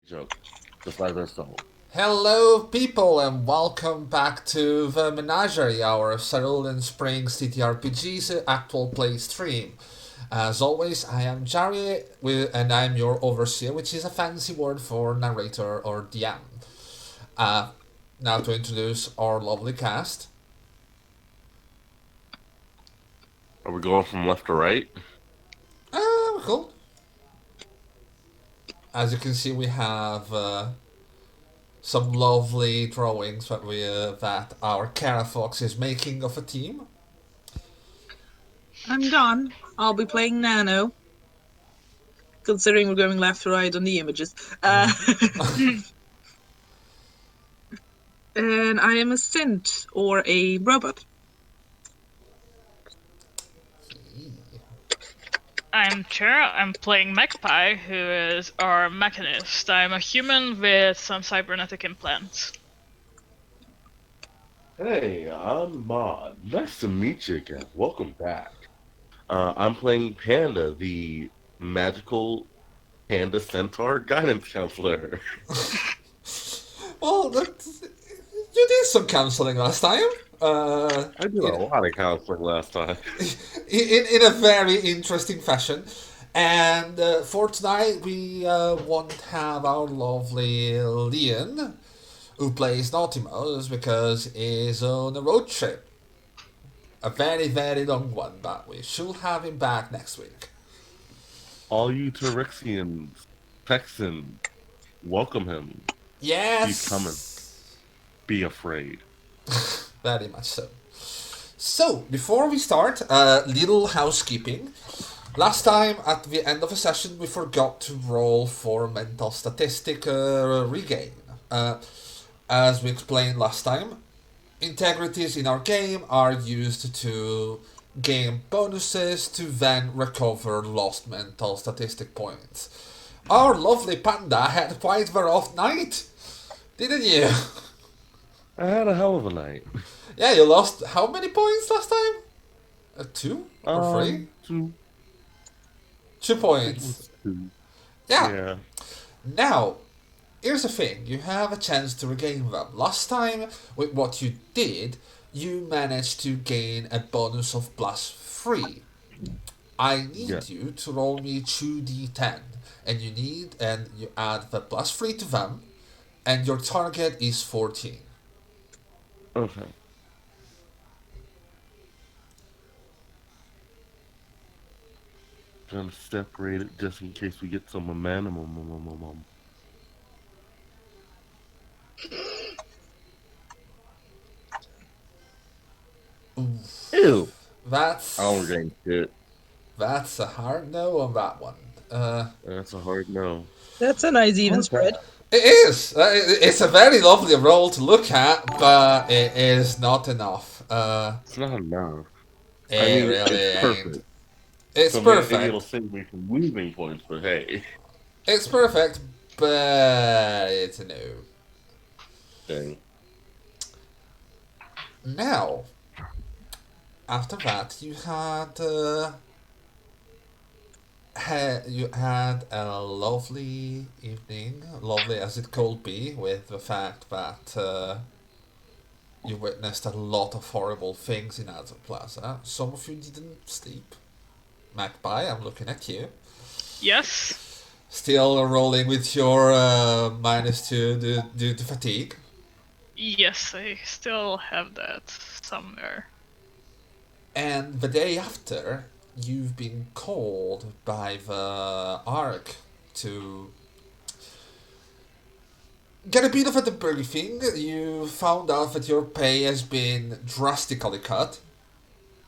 Joke. Just like their soul. Hello, people, and welcome back to the Menagerie, our Cerulean Springs TTRPG's actual play stream. As always, I am Jari, and I'm your overseer, which is a fancy word for narrator or DM. Uh, Now to introduce our lovely cast. Are we going from left to right? Cool. As you can see, we have some lovely drawings that our Cara Fox is making of a team. I'm Don. I'll be playing Nano. Considering we're going left to right on the images. And I am a synth or a robot. I'm Cher. I'm playing Magpie, who is our mechanist. I'm a human with some cybernetic implants. Hey, I'm Mod. Nice to meet you again. Welcome back. I'm playing Panda, the magical panda centaur guidance counselor. Well, you did some counseling last time. I did a lot of counseling last time. In a very interesting fashion. And for tonight, we won't have our lovely Leon, who plays NaughtyMouse, because he's on a road trip. A very, very long one, but we should have him back next week. All you Tyrexians, Texans, welcome him. Yes! He's coming. Be afraid. Very much so. So, before we start, little housekeeping. Last time, at the end of a session, we forgot to roll for mental statistic regain. As we explained last time, integrities in our game are used to gain bonuses to then recover lost mental statistic points. Our lovely Panda had quite a rough night, didn't you? I had a hell of a night. Yeah, you lost how many points last time? 2 or 3? 2. 2 points. 2. Yeah. Now, here's the thing. You have a chance to regain them. Last time, with what you did, you managed to gain a bonus of +3. I need you to roll me 2d10. And you add the +3 to them, and your target is 14. Okay. Gonna separate it just in case we get some momentum. Ew. That's I don't regain shit. That's a hard no on that one. That's a hard no. That's a nice even spread. It is. It's a very lovely roll to look at, but it is not enough. It's not enough. It really it's ain't. perfect. It's So perfect. maybe it'll save me from losing points, but hey. It's perfect, but it's a no. Dang. Now, after that, you had a lovely evening, lovely as it could be, with the fact that you witnessed a lot of horrible things in Astral Plaza. Some of you didn't sleep. Magpie, I'm looking at you. Yes. Still rolling with your -2 due to fatigue. Yes, I still have that somewhere. And the day after, you've been called by the ARC to get a bit of a debriefing. You found out that your pay has been drastically cut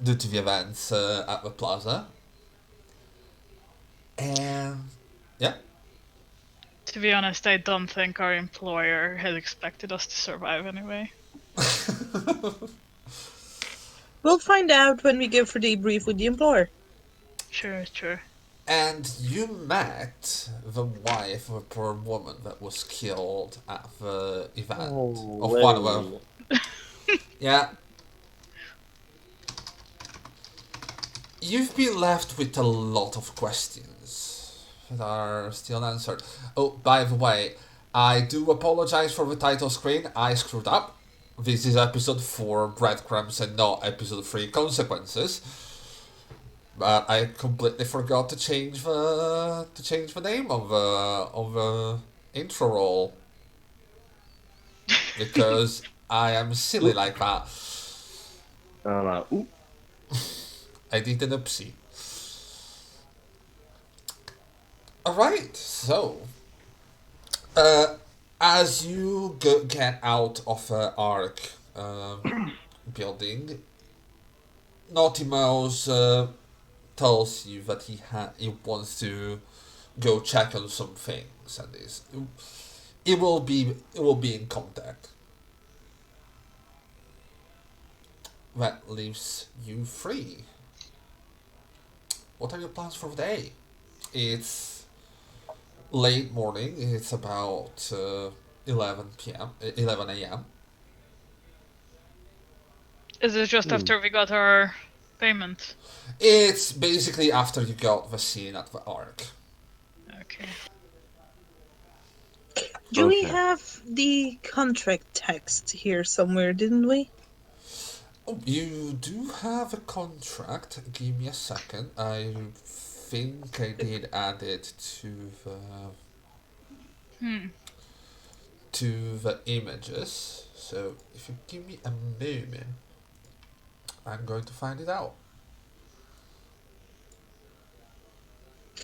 due to the events at the plaza. And yeah. To be honest, I don't think our employer had expected us to survive anyway. We'll find out when we go for debrief with the employer. Sure. And you met the wife of a poor woman that was killed at the event of one of them. Yeah. You've been left with a lot of questions that are still unanswered. Oh, by the way, I do apologize for the title screen. I screwed up. This is episode 4 Breadcrumbs and not episode 3 Consequences. But I completely forgot to change the name of the intro roll because I am silly Oop. like that. Oop. I did an oopsie. Alright, so as you get out of the Ark building, NaughtyMouse tells you that he wants to go check on some things, and it will be in contact. That leaves you free. What are your plans for the day? It's late morning. It's about 11 a.m. Is it just after we got our payment? It's basically after you got the scene at the Ark. Okay. Do we Okay. have the contract text here somewhere, didn't we? Oh, you do have a contract. Give me a second. I think I did add it to the images. So if you give me a moment, I'm going to find it out.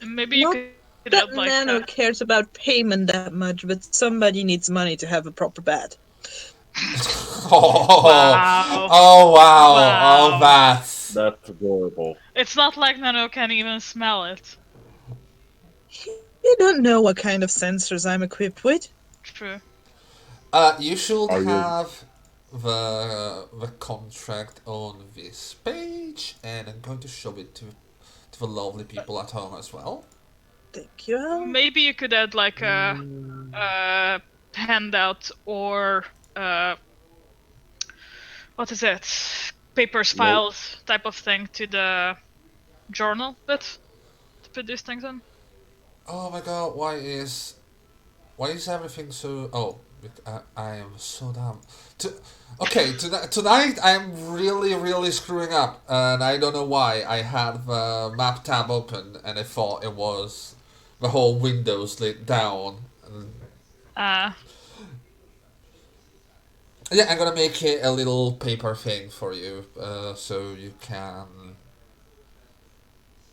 Maybe you Not could that add like Nano cares about payment that much, but somebody needs money to have a proper bed. Oh, Wow. oh wow! Wow. Oh, that's That's adorable. It's not like Nano can even smell it. You don't know what kind of sensors I'm equipped with. True. You should Are you? have the contract on this page, and I'm going to show it to the lovely people at home as well. Thank you, Al. Maybe you could add like a handout or what is it? Papers, Nope. files type of thing to the journal bit to put these things in. Oh my god, why is everything so? Oh, I am so dumb. Okay, tonight I'm really screwing up, and I don't know why. I had the map tab open, and I thought it was the whole Windows lit down. Uh, Yeah, I'm gonna make it a little paper thing for you, so you can.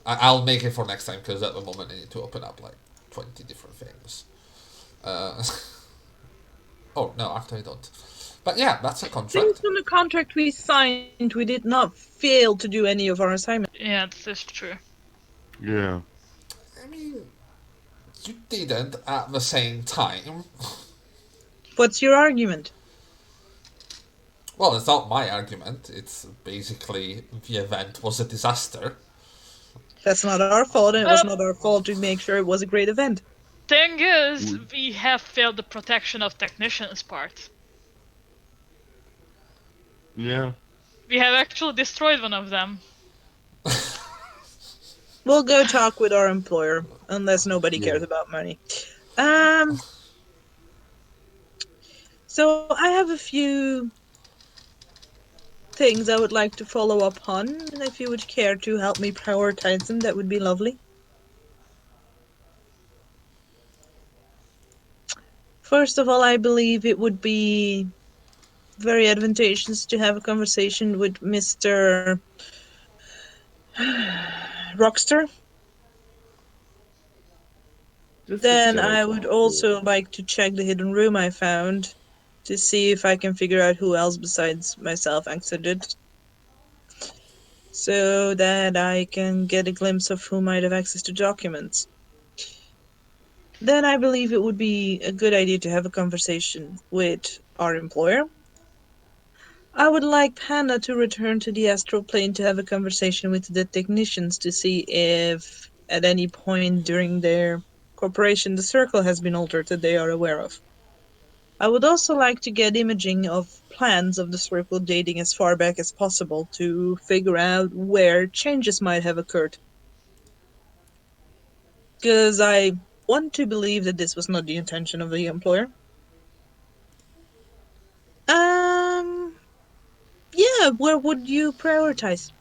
I'll make it for next time because at the moment I need to open up like 20 different things. Uh, oh no, actually I don't. But yeah, that's a Based contract. on the contract we signed, we did not fail to do any of our assignments. yeah, this is true. Yeah. I mean, you didn't at the same time. What's your argument? Well, it's not my argument. It's basically the event was a disaster. That's not our fault, and it was not our fault to make sure it was a great event. Thing is, we have failed the protection of technicians part. Yeah. We have actually destroyed one of them. We'll go talk with our employer, unless nobody cares about money. So I have a few things I would like to follow up on, and if you would care to help me prioritize them, that would be lovely. First of all, I believe it would be very advantageous to have a conversation with Mr. Rochster. Then I would also like to check the hidden room I found to see if I can figure out who else besides myself exited, so that I can get a glimpse of who might have access to documents. Then I believe it would be a good idea to have a conversation with our employer. I would like Panda to return to the Astral Plane to have a conversation with the technicians to see if at any point during their cooperation the circle has been altered that they are aware of. I would also like to get imaging of plans of the circle dating as far back as possible to figure out where changes might have occurred. Because I want to believe that this was not the intention of the employer. Um, yeah, where would you prioritize?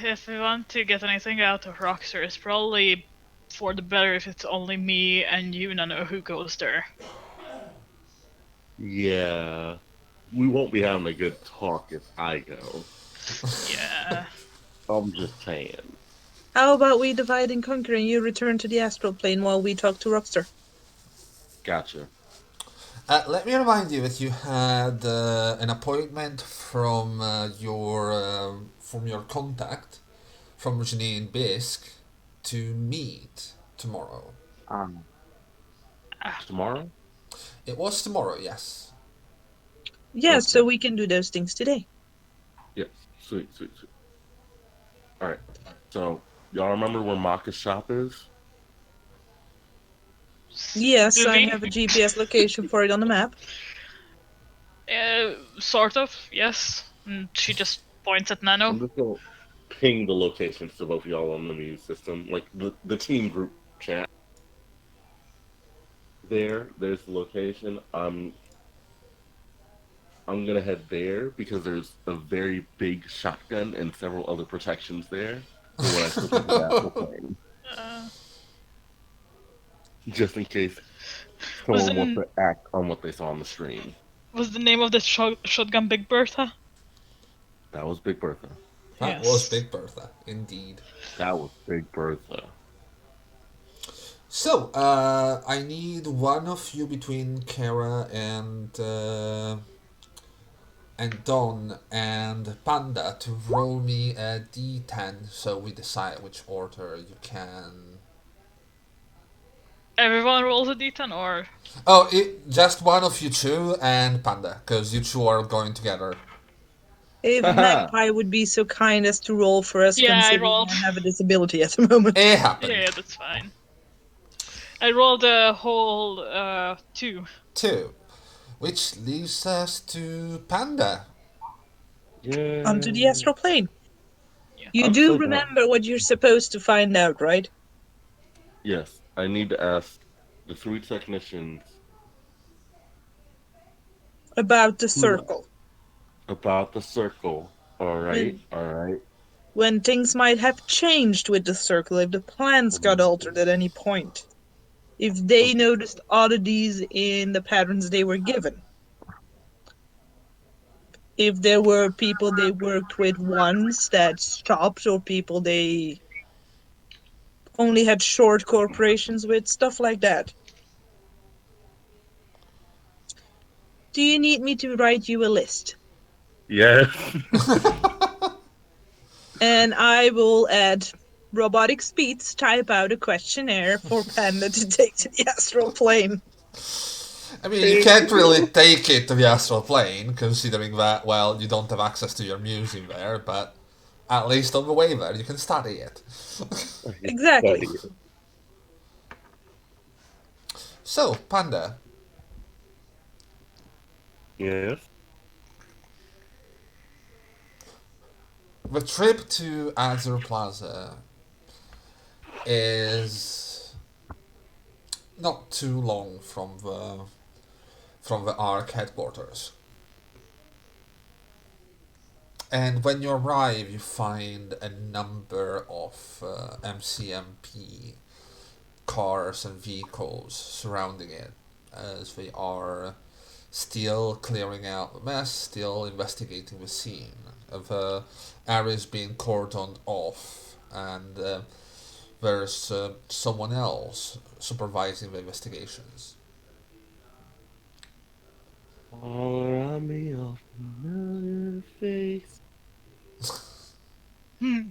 If we want to get anything out of Rochster, it's probably for the better if it's only me and you, Nano, who goes there. Yeah, we won't be having a good talk if I go. Yeah. I'm just saying. How about we divide and conquer and you return to the astral plane while we talk to Rochster? Gotcha. Let me remind you that you had an appointment from your contact from Janine Bisk to meet tomorrow. Um, Ah, Tomorrow? It was tomorrow, yes. Yeah, so Okay. we can do those things today. Yes. Sweet, sweet, sweet. All right. So, y'all remember where Maka's shop is? Yes, do I we? have a GPS location for it on the map. Sort of, yes. And she just points at Nano. I'm just gonna ping the locations to both of y'all on the Muse system, like the team group chat. There's the location. I'm gonna head there because there's a very big shotgun and several other protections there for when I switch into the Astral Plane, Uh, just in case was someone wants the to act on what they saw on the stream. was the name of the shotgun Big Bertha? That was Big Bertha. That was Yes. Big Bertha, indeed. That was Big Bertha. So, I need one of you between Kara and Don and Panda to roll me a d10 so we decide which order you can. Everyone rolls a d10, or Oh, just one of you two and Panda, because you two are going together. If Haha. Magpie would be so kind as to roll for us, yeah, I considering rolled. I have a disability at the moment. It happened. Yeah, that's fine. I rolled a whole 2. Two. Which leaves us to Panda. Onto the Yeah. astral plane. Yeah. You I'm do so done. remember what you're supposed to find out, right? Yes, I need to ask the three technicians About the who circle. about the circle. All right, When all right. when things might have changed with the circle, if the plans got altered at any point. If they Okay. noticed oddities in the patterns they were given. If there were people they worked with once that stopped, or people they only had short corporations with, stuff like that. Do you need me to write you a list? Yes. And I will add robotic speeds, type out a questionnaire for Panda to take to the astral plane. I mean, you Thank can't really you. take it to the astral plane, considering that, well, you don't have access to your museum there, but at least on the way there, you can study it. I can Exactly. study it. So, Panda, Yes. the trip to Azure Plaza is not too long from the ARC headquarters. And when you arrive, you find a number of MCMP cars and vehicles surrounding it as they are still clearing out the mess, still investigating the scene. The area is being cordoned off, and there's someone else supervising the investigations. All around me, a familiar face. Hmm.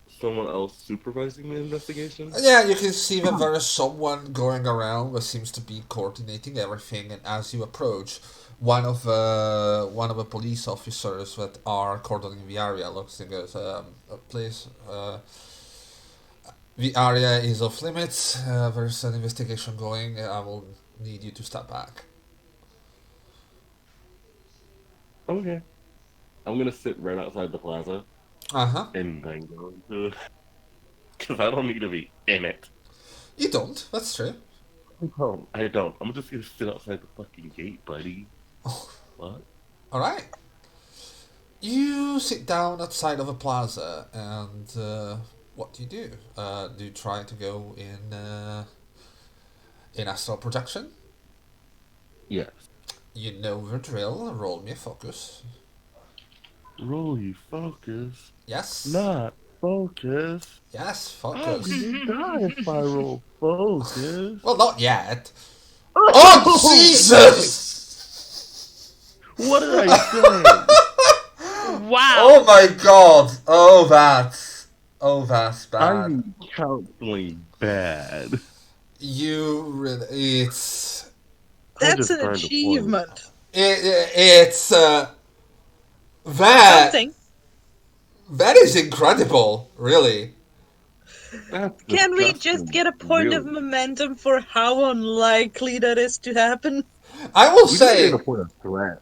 Someone else supervising the investigation? Yeah, you can see that there is someone going around that seems to be coordinating everything. And as you approach, one of the police officers that are cordoning the area looks and goes, "Please, the area is off limits. There's an investigation going. I will need you to step back." Okay. I'm gonna sit right outside the plaza Uh huh. and then go into Because I don't need to be in it. You don't. That's true. I don't. I'm just gonna sit outside the fucking gate, buddy. What? All right. You sit down outside of a plaza, and what do you do? Do you try to go in astral projection? Yes. You know the drill. Roll me a focus. Roll you focus. Yes. Not focus. Yes, I'm focus. gonna die if I roll focus. Well, not yet. Oh, Jesus! What did I say? Oh Wow. my god! that's bad. I'm counseling bad. It's I That's just an burned a point. achievement. it's Something. that is incredible, really. That's Can we just disgusting. get a point of Really. momentum for how unlikely that is to happen? I will We didn't get a say, point of threat.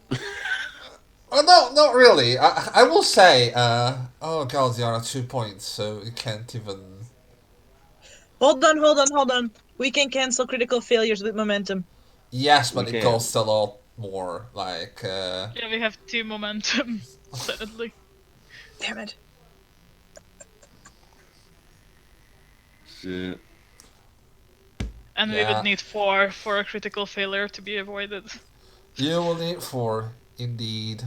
no, not really. I will say, oh god, you are at 2 points, so you can't even. Hold on. We can cancel critical failures with momentum. Yes, We but it can. costs a lot more. Like, Yeah, we have 2 momentum, sadly. Damn it. Shit. And we yeah, would need 4 for a critical failure to be avoided. you will need 4, indeed.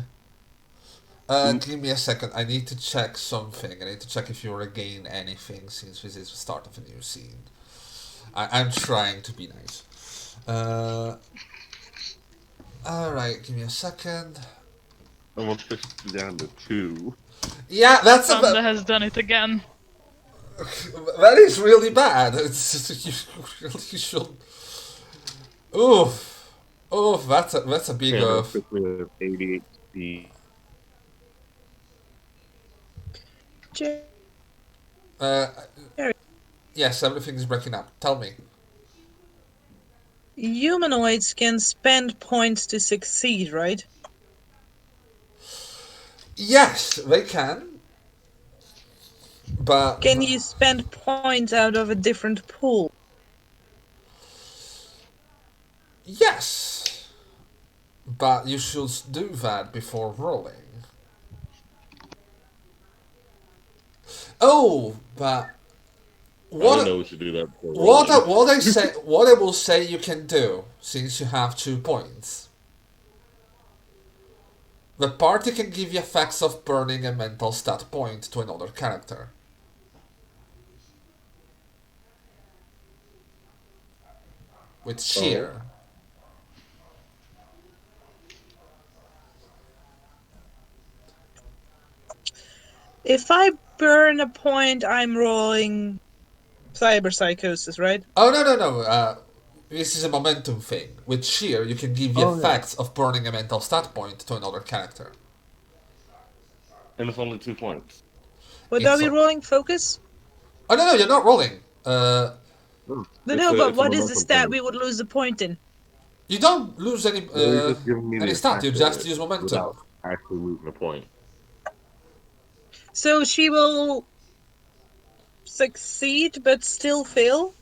Give me a second. I need to check something. I need to check if you regain anything since this is the start of a new scene. I'm trying to be nice. Alright, give me a second. I'm gonna push it down to 2. Yeah, Panda has done it again. that is really bad. You really should. Oof. Oof, that's a big And oof. quickly with ADHD. Jerry. Uh, yes, everything is breaking up. Tell me. Humanoids can spend points to succeed, right? Yes, they can, but Can you spend points out of a different pool? yes, but you should do that before rolling. Oh, but I didn't know what we should do that before rolling. what I will say you can do since you have 2 points. The party can give you effects of burning a mental stat point to another character. With cheer. If I burn a point, I'm rolling cyber psychosis, right? Oh no. This is a momentum thing. With cheer, you can give the effects of burning a mental stat point to another character. And it's only 2 points. But are It's we a- rolling focus? Oh no, you're not rolling. But no, but It's a what is the momentum stat thing. we would lose the point in? You don't lose They're just giving me the stat. You effect of just it use momentum. without actually losing a point. So she will succeed but still fail?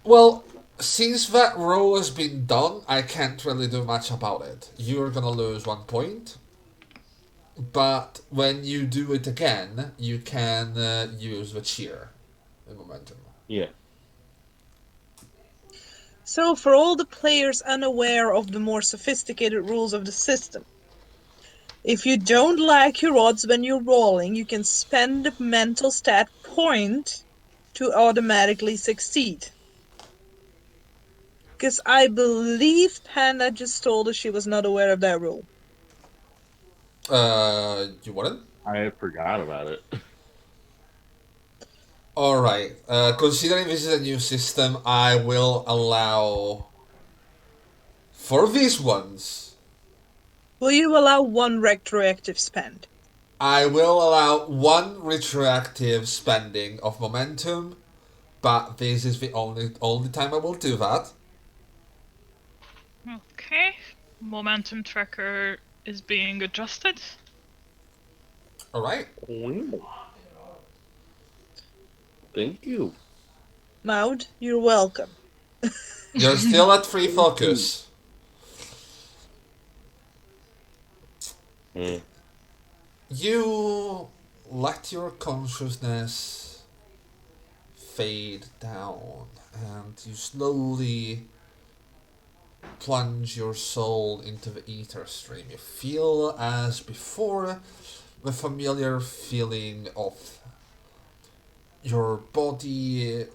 Well, since that roll has been done, I can't really do much about it. You're gonna lose 1 point, but when you do it again, you can use the cheer in momentum. Yeah. So, for all the players unaware of the more sophisticated rules of the system, if you don't like your odds when you're rolling, you can spend a mental stat point to automatically succeed. Because I believe Panda just told us she was not aware of that rule. You wouldn't? I had forgot about it. Alright, considering this is a new system, I will allow. For these ones, Will you allow one retroactive spend? I will allow 1 retroactive spending of momentum, but this is the only time I will do that. Okay. Momentum tracker is being adjusted. Alright. Thank you. Maud, you're welcome. You're still at free Thank you. focus. Mm. You let your consciousness fade down and you slowly plunge your soul into the ether stream. You feel as before the familiar feeling of your body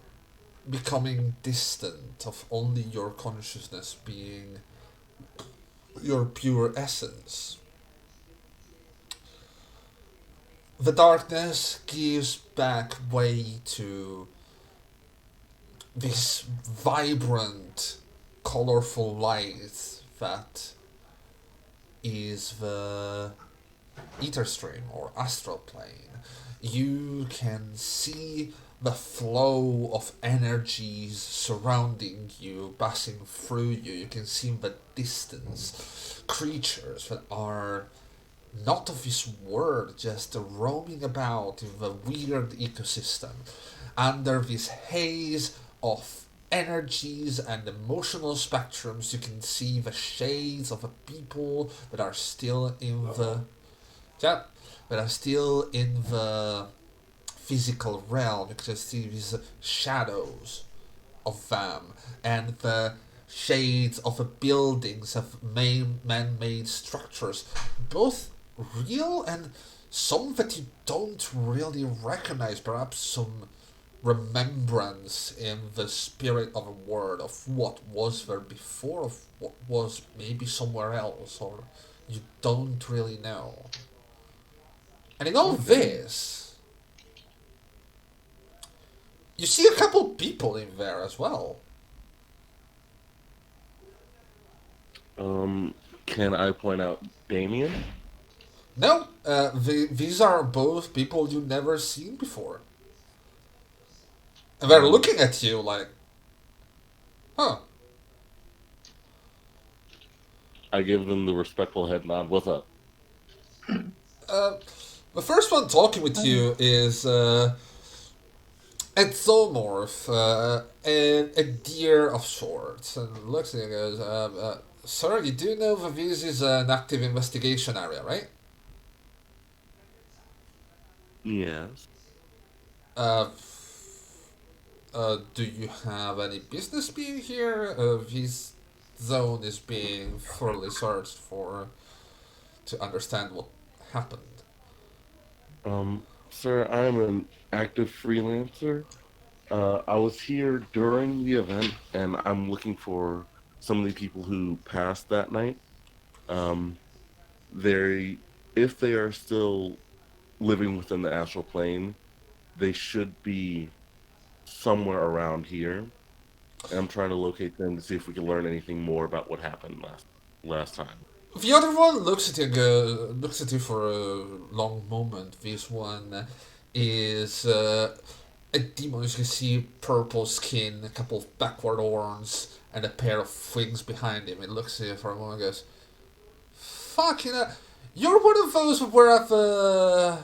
becoming distant, of only your consciousness being your pure essence. The darkness gives back way to this vibrant, colorful light that is the ether stream or astral plane. You can see the flow of energies surrounding you, passing through you. You can see the distance creatures that are not of this world, just roaming about in the weird ecosystem under this haze of energies and emotional spectrums. You can see the shades of the people that are still in the yeah, that are still in the physical realm. You can see these shadows of them and the shades of the buildings of man-made structures, both real and some that you don't really recognize. Perhaps some remembrance in the spirit of a word of what was there before, of what was maybe somewhere else, or you don't really know. And in all Okay. this, you see a couple people in there as well. Um, can I point out Damien? No, these are both people you've never seen before. And they're Um, looking at you like, huh. I give them the respectful head nod. What's up? Uh, the first one talking with you is a zoomorph, a deer of sorts. And looks at you and goes, sir, you do know that this is an active investigation area, right? Yes. Uh, do you have any business being here? This zone is being thoroughly searched for to understand what happened. Sir, I'm an active freelancer. I was here during the event, and I'm looking for some of the people who passed that night. Um, they, if they are still living within the astral plane, they should be somewhere around here. And I'm trying to locate them to see if we can learn anything more about what happened last time. The other one looks at you for a long moment. This one is a demon. You can see purple skin, a couple of backward horns, and a pair of wings behind him. It looks at you for a moment and goes, fucking hell. You're one of those that were at the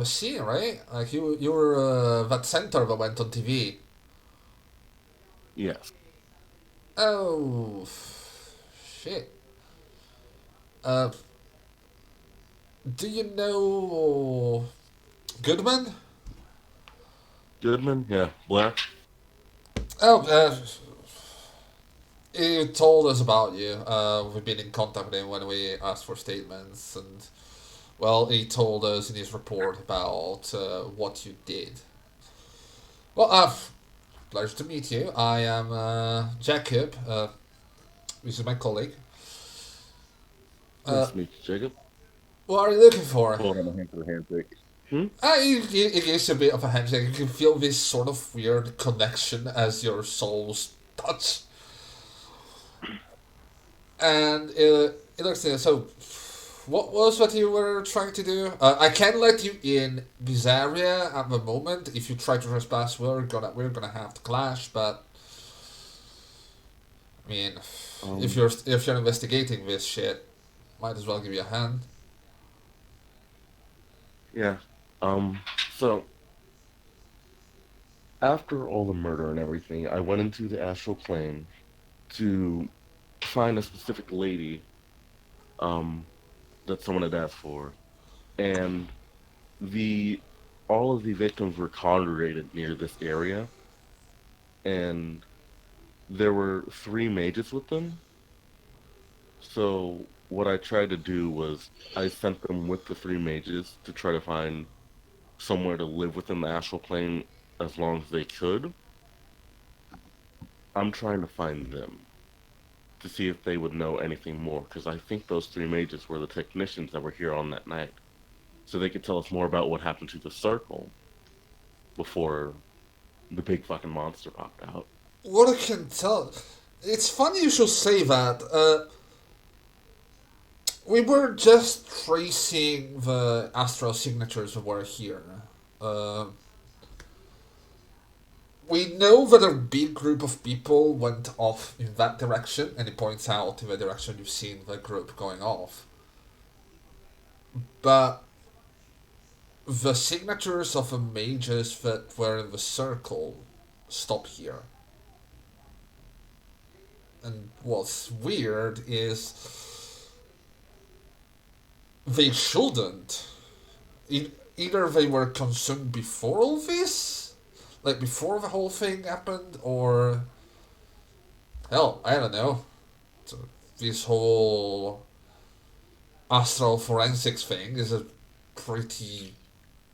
scene, right? Like you were that center that went on TV. Yes. Oh, shit. Uh, do you know Goodman? Goodman? Yeah. Black? Oh, he told us about you. We've been in contact with him when we asked for statements, and well, he told us in his report about what you did. Well, pleasure to meet you. I am Jacob. This is my colleague. Nice Uh, to meet you, Jacob. what are you looking for? Hold on a hand for the handshake. Hmm? It gives you a bit of a handshake. You can feel this sort of weird connection as your souls touch. And it looks so. What was what you were trying to do? I can let you in this area at the moment. If you try to trespass, we're gonna have to clash. But I mean, Um, if you're investigating this shit, might as well give you a hand. yeah. So After all the murder and everything, I went into the astral plane to find a specific lady um, that someone had asked for, and the all of the victims were congregated near this area, and there were three mages with them. So what I tried to do was I sent them with the three mages to try to find somewhere to live within the astral plane as long as they could. I'm trying to find them to see if they would know anything more, because I think those three mages were the technicians that were here on that night. So they could tell us more about what happened to the circle before the big fucking monster popped out. What I can tell, it's funny you should say that. We were just tracing the astral signatures that were here. Uh, we know that a big group of people went off in that direction, and it points out in the direction you've seen the group going off. But the signatures of the mages that were in the circle stop here. And what's weird is they shouldn't. Either they were consumed before all this, like before the whole thing happened, or hell, I don't know. So this whole astral forensics thing is a pretty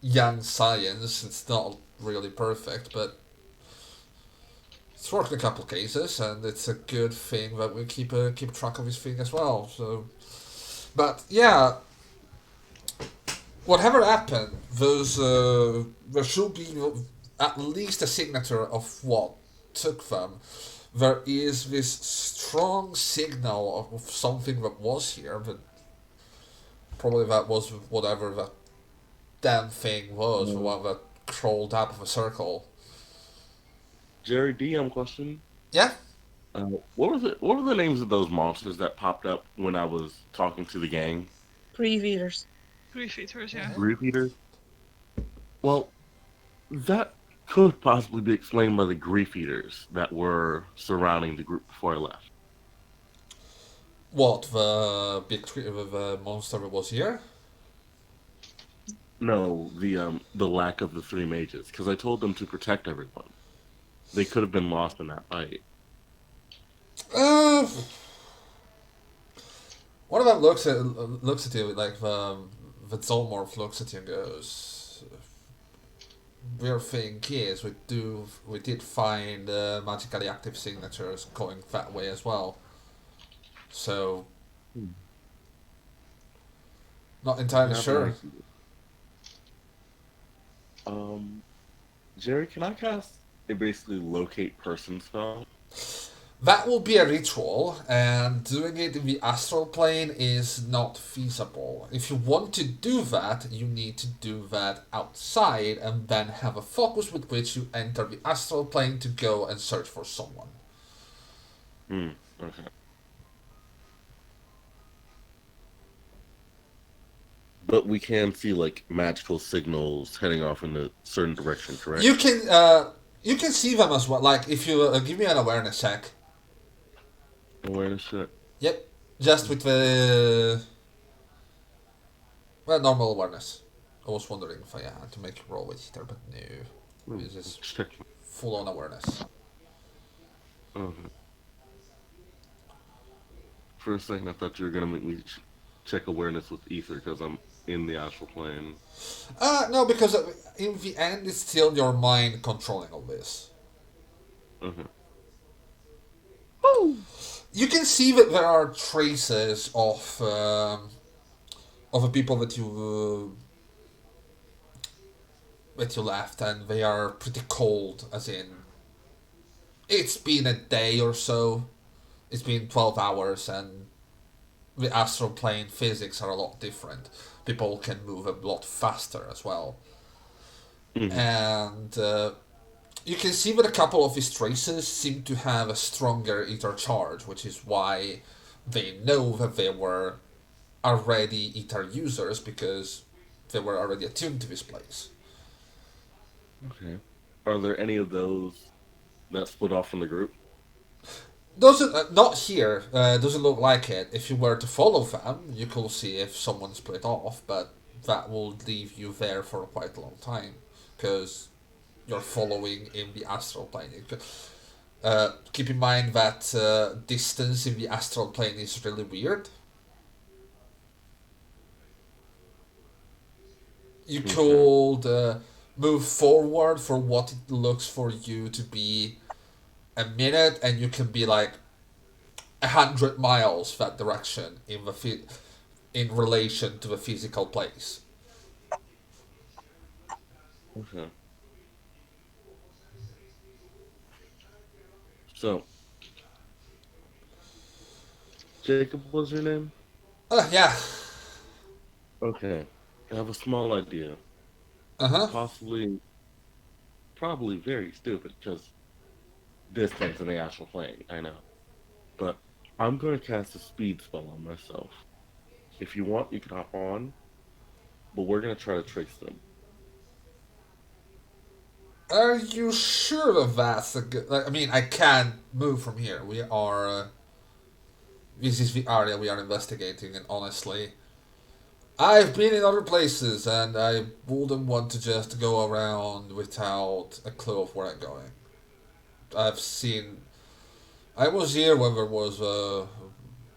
young science. It's not really perfect, but it's worked in a couple cases, and it's a good thing that we keep track of this thing as well. So, but yeah, whatever happened, there should be at least a signature of what took them. There is this strong signal of something that was here, but probably that was whatever that damn thing was, the one that crawled out of a circle. Jerry, DM question. Yeah, What was it? What were the names of those monsters that popped up when I was talking to the gang? Grief eaters. Grief eaters, yeah. Grief eaters. Well, that could possibly be explained by the grief eaters that were surrounding the group before I left. what the monster that was here? No, the lack of the three mages, because I told them to protect everyone. They could have been lost in that fight. Uh, One of them looks at you like the zoomorph looks at you and goes, "Weird thing is, we did find magically active signatures going that way as well. So Hmm. not I entirely have an sure." idea. Um, Jerry, can I cast a basically locate person spell? That will be a ritual, and doing it in the astral plane is not feasible. If you want to do that, you need to do that outside and then have a focus with which you enter the astral plane to go and search for someone. Hmm. Okay. But we can see like magical signals heading off in a certain direction, correct? You can see them as well. Like if you give me an awareness check. Awareness check. Yep, just with the normal awareness. I was wondering if I had to make a roll with there, but no, it's just Check. full on awareness. Okay. For a second, I thought you were gonna make me check awareness with ether because I'm in the astral plane. No, because in the end, it's still your mind controlling all this. Okay. You can see that there are traces of the people that you left, and they are pretty cold. As in, it's been a day or so. It's been 12 hours, and the astral plane physics are a lot different. People can move a lot faster as well, Mm-hmm. and you can see that a couple of these traces seem to have a stronger ether charge, which is why they know that they were already ether users because they were already attuned to this place. Okay. Are there any of those that split off from the group? Doesn't not here. Doesn't look like it. If you were to follow them, you could see if someone split off, but that will leave you there for quite a long time because you're following in the astral plane. Keep in mind that distance in the astral plane is really weird. You Okay. could move forward for what it looks for you to be a minute, and you can be like 100 miles that direction in relation to the physical place. Okay. So, Jacob was your name? Yeah. Okay. I have a small idea. Uh huh. Possibly, probably very stupid because distance in the astral plane, I know. But I'm going to cast a speed spell on myself. If you want, you can hop on, but we're going to try to trace them. Are you sure of that? I mean, I can't move from here. We are. This is the area we are investigating, and honestly, I've been in other places, and I wouldn't want to just go around without a clue of where I'm going. I've seen. I was here when there was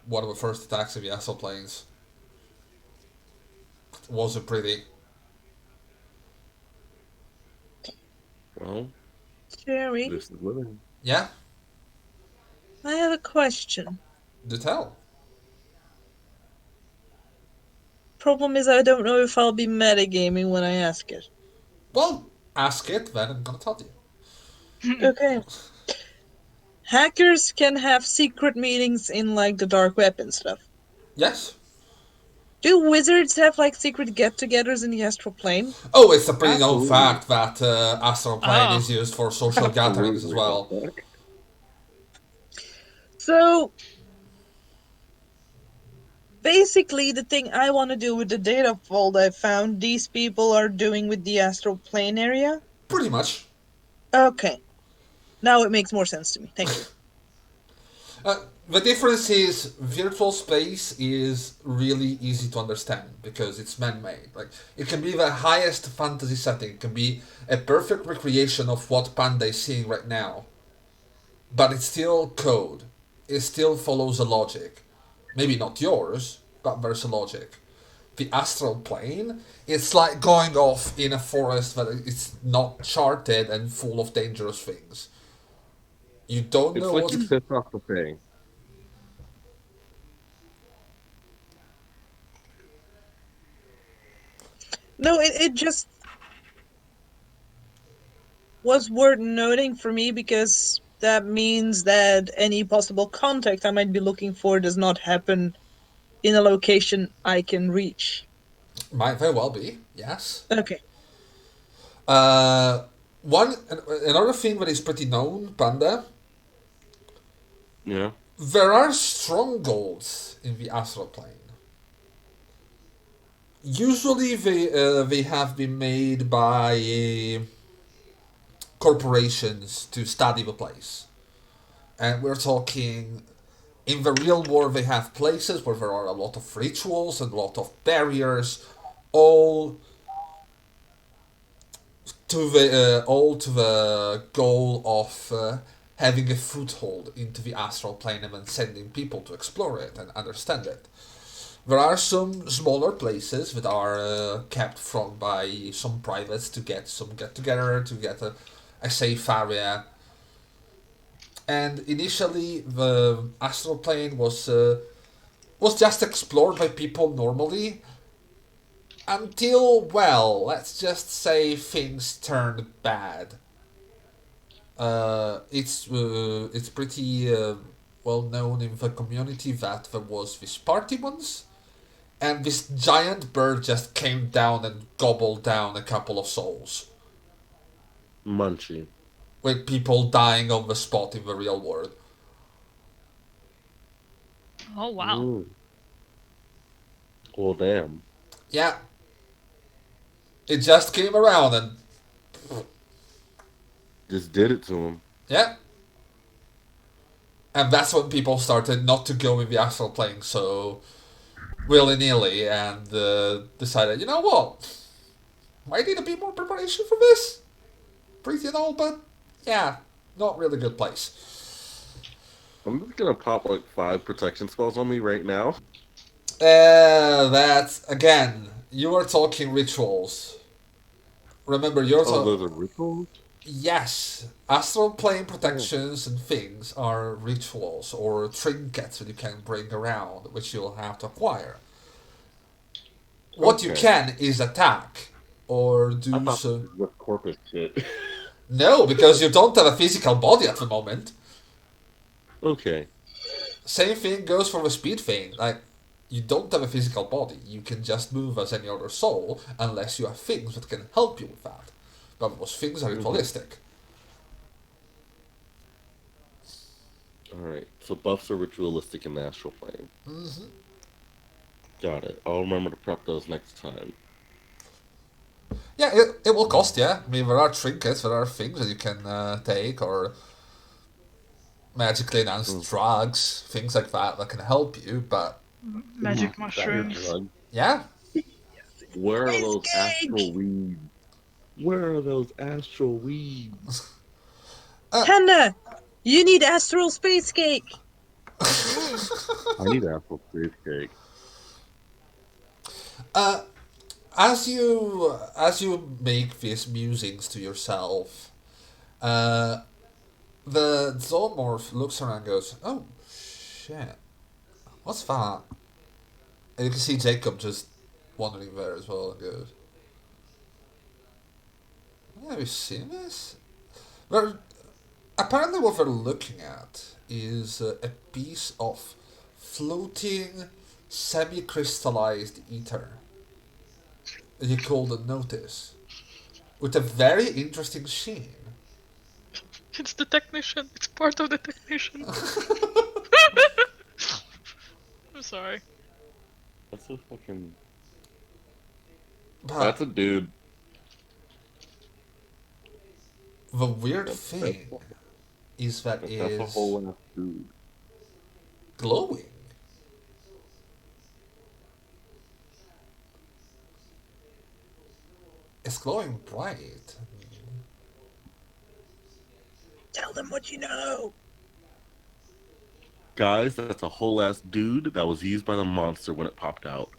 one of the first attacks of the Astral Planes. It wasn't pretty. Well, Jerry, this is living. Yeah, I have a question. do tell. Problem is, I don't know if I'll be metagaming when I ask it. Well, ask it, then I'm gonna tell you. Okay. Hackers can have secret meetings in, like, the dark web and stuff. Yes. Do wizards have, like, secret get-togethers in the astral plane? Oh, it's a pretty known Absolutely. fact that Astral Plane Oh. is used for social gatherings as Absolutely. What well. the heck? So, basically, the thing I want to do with the data vault I found, these people are doing with the astral plane area? Pretty much. Okay. Now it makes more sense to me. Thank you. The difference is virtual space is really easy to understand because it's man-made. Like it can be the highest fantasy setting, it can be a perfect recreation of what Panda is seeing right now, but it's still code. It still follows a logic. Maybe not yours, but there's a logic. The astral plane, it's like going off in a forest that it's not charted and full of dangerous things. You don't It's know like you what's. pissed off the thing. No, it just was worth noting for me because that means that any possible contact I might be looking for does not happen in a location I can reach. Might very well be, yes. Okay. Uh, another thing that is pretty known, Panda. Yeah. There are strongholds in the astral plane. Usually, they have been made by corporations to study the place, and we're talking. In the real world, they have places where there are a lot of rituals and a lot of barriers, all all to the goal of having a foothold into the astral plane and then sending people to explore it and understand it. There are some smaller places that are kept from by some privates to get some get together to get a safe area. And initially, the astral plane was just explored by people normally, until, well, let's just say things turned bad. It's pretty well known in the community that there was this party once, and this giant bird just came down and gobbled down a couple of souls, Munchie. with people dying on the spot in the real world. Oh wow. Ooh. Well, damn. Yeah, it just came around and Just did it to him. Yeah. And that's when people started not to go in the astral plane so willy-nilly and decided, you know what? Might need a bit more preparation for this. Pretty and all, but yeah, not really good place. I'm just gonna pop like 5 protection spells on me right now. That's, again, you are talking rituals. Remember, you're Oh, talking. those are rituals? Yes, astral plane Oh, protections and things are rituals or trinkets that you can bring around, which you'll have to acquire. What you okay. can is attack or I do thought so. this was corpus shit. No, because you don't have a physical body at the moment. Okay. Same thing goes for the speed thing. Like, you don't have a physical body. You can just move as any other soul unless you have things that can help you with that. But those things are Mm-hmm. ritualistic. Alright. So buffs are ritualistic in the astral plane. Got it. I'll remember to prep those next time. Yeah, it will cost you. I mean, there are trinkets, there are things that you can take, or magically enhanced Mm. drugs, things like that can help you. But Ooh, Magic weird mushrooms. drug. yeah, Where are those astral Cheesecake! weeds? Where are those astral weeds? Panda! You need astral space cake! Ooh. I need astral space cake. as you make these musings to yourself, uh, the zoomorph looks around and goes, "Oh shit, what's that?" And you can see Jacob just wandering there as well and goes, "Have you seen this?" They're, apparently, what they're looking at is a piece of floating, semi-crystallized ether that you call the notice, with a very interesting sheen. It's the technician. It's part of the technician. I'm sorry. That's a fucking. That's But a dude. the weird That, that's thing is that that's a is whole ass dude. glowing. It's glowing bright. Tell them what you know! Guys, that's a whole ass dude that was used by the monster when it popped out.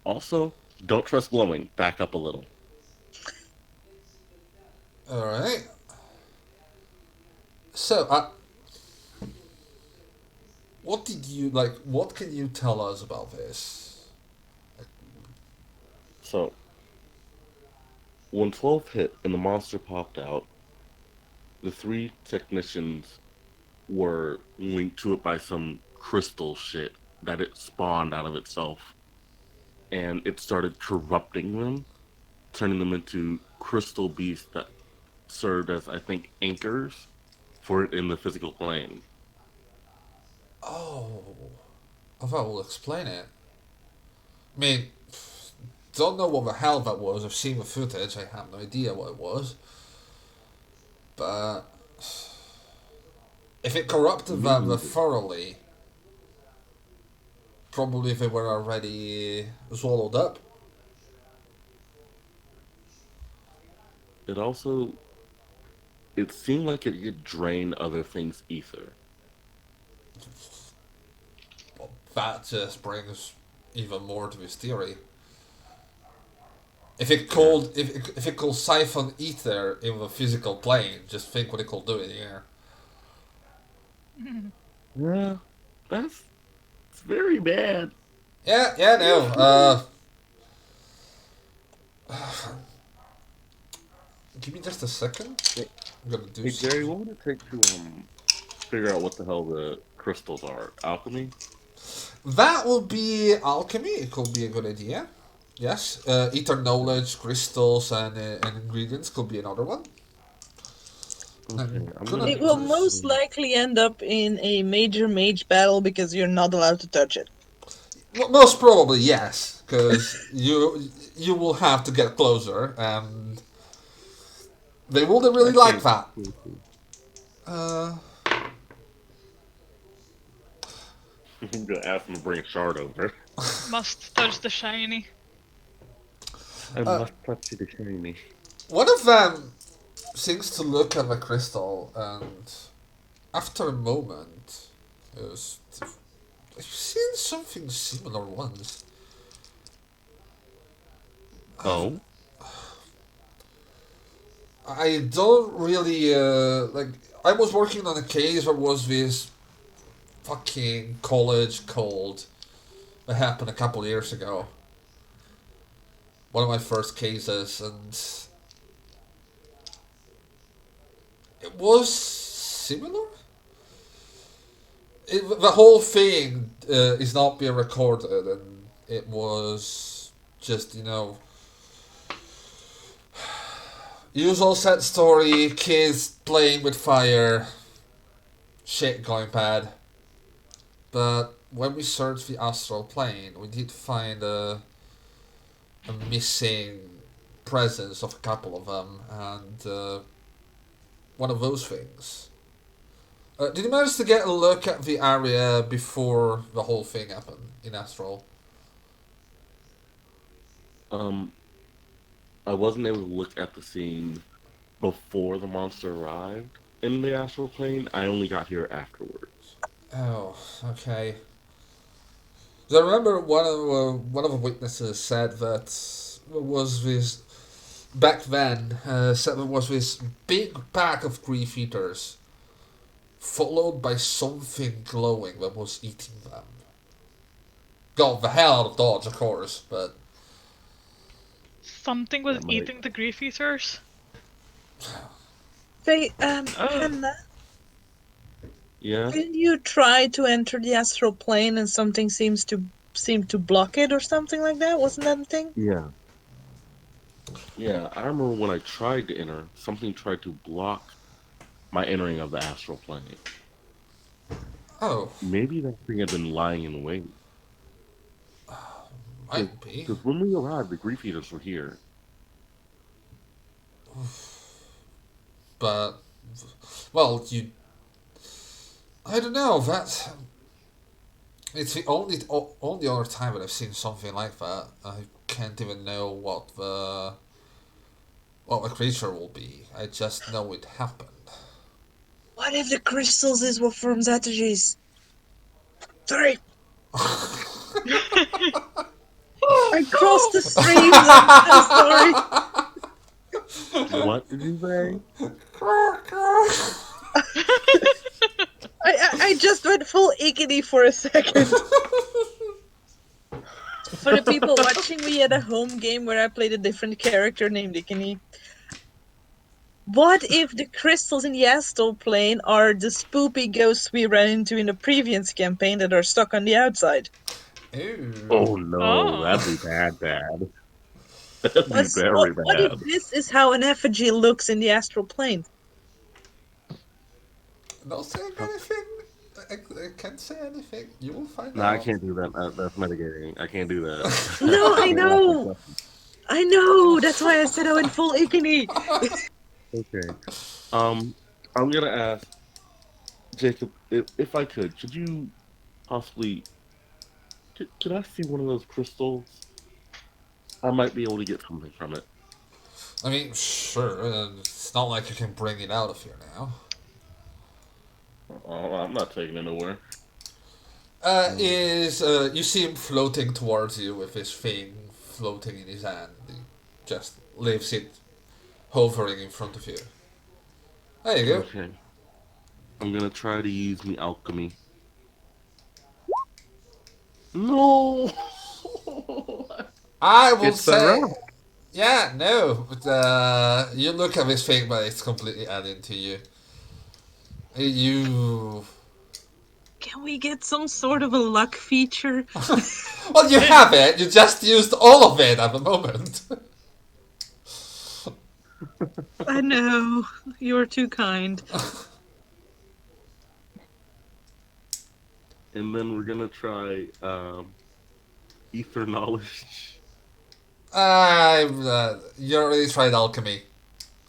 Also, don't trust glowing. Back up a little. All right. So, what did you like? What can you tell us about this? So, when 12 hit and the monster popped out, the 3 technicians were linked to it by some crystal shit that it spawned out of itself. And it started corrupting them, turning them into crystal beasts that served as, I think, anchors for it in the physical plane. Oh, I thought we'll explain it. I mean, don't know what the hell that was. I've seen the footage. I have no idea what it was. But if it corrupted Me them neither. thoroughly, probably they were already swallowed up. It also, it seemed like it could drain other things' ether. Well, that just brings even more to his theory. Yeah. If it could siphon ether in the physical plane, just think what it could do in the air. Yeah, that's it's very bad. Yeah, yeah, no. Give me just a second. Hey, I'm gonna do hey Jerry, something. what would it take to figure out what the hell the crystals are? Alchemy? That will be alchemy. It could be a good idea. Yes, ether knowledge, crystals, and ingredients could be another one. Okay, I'm I'm gonna gonna It will do. most likely end up in a major mage battle because you're not allowed to touch it. Most probably yes, because you will have to get closer, and They wouldn't I really like can't. that. Uh, I'm gonna ask him to bring a shard over. Must touch the shiny. I must touch the shiny. one of them seems to look at the crystal, and after a moment, is, I've seen something similar once. Oh, I don't really like. I was working on a case where was this fucking college cold that happened a couple of years ago. One of my first cases, and it was similar. The whole thing is not being recorded, and it was just usual set story: kids playing with fire, shit going bad. But when we searched the astral plane, we did find a missing presence of a couple of them, and one of those things. Did you manage to get a look at the area before the whole thing happened in Astral? um, I wasn't able to look at the scene before the monster arrived in the astral plane. I only got here afterwards. Oh, okay. 'Cause I remember one of the witnesses said that there was this back then said there was this big pack of grief eaters followed by something glowing that was eating them. Got the hell out of Dodge, of course, but Something was That might. eating the grief eaters. Say, Oh. Panda, Yeah. didn't you try to enter the astral plane and something seem to block it or something like that? Wasn't that a thing? Yeah. Yeah. I remember when I tried to enter, something tried to block my entering of the astral plane. oh, Maybe that thing had been lying in wait. might be. Because when we arrived, the grief eaters were here. But well, you. I don't know. That it's the only other time that I've seen something like that. I can't even know what the creature will be. I just know it happened. What if the crystals is what forms strategies? Sorry, I crossed the streams. I'm sorry. What did you say? I just went full ickety for a second. For the people watching, we had a home game where I played a different character named Ickeny. What if the crystals in the astral plane are the spoopy ghosts we ran into in the previous campaign that are stuck on the outside? Oh Ooh. no, Oh. that'd be bad. That'd be very What if bad. this is how an effigy looks in the astral plane? Not saying anything. I can't say anything. You will find No, I out. can't do that. That's mitigating. I can't do that. No, I I can't ask that know. question. I know. That's why I said I went full Ickeny. Okay. Um, I'm gonna ask Jacob if I could you possibly could I see one of those crystals? I might be able to get something from it. I mean, sure. It's not like you can bring it out of here now. Oh, I'm not taking it nowhere. Is you see him floating towards you with his thing floating in his hand. He just leaves it hovering in front of you. There you go. Okay. I'm gonna try to use the alchemy. No. I will It's that say, rock. yeah, no. But, you look at this thing, but it's completely alien to you. You, Can we get some sort of a luck feature? well, you have it. You just used all of it at the moment. I know. You're too kind. And then we're gonna try ether knowledge. You already tried alchemy.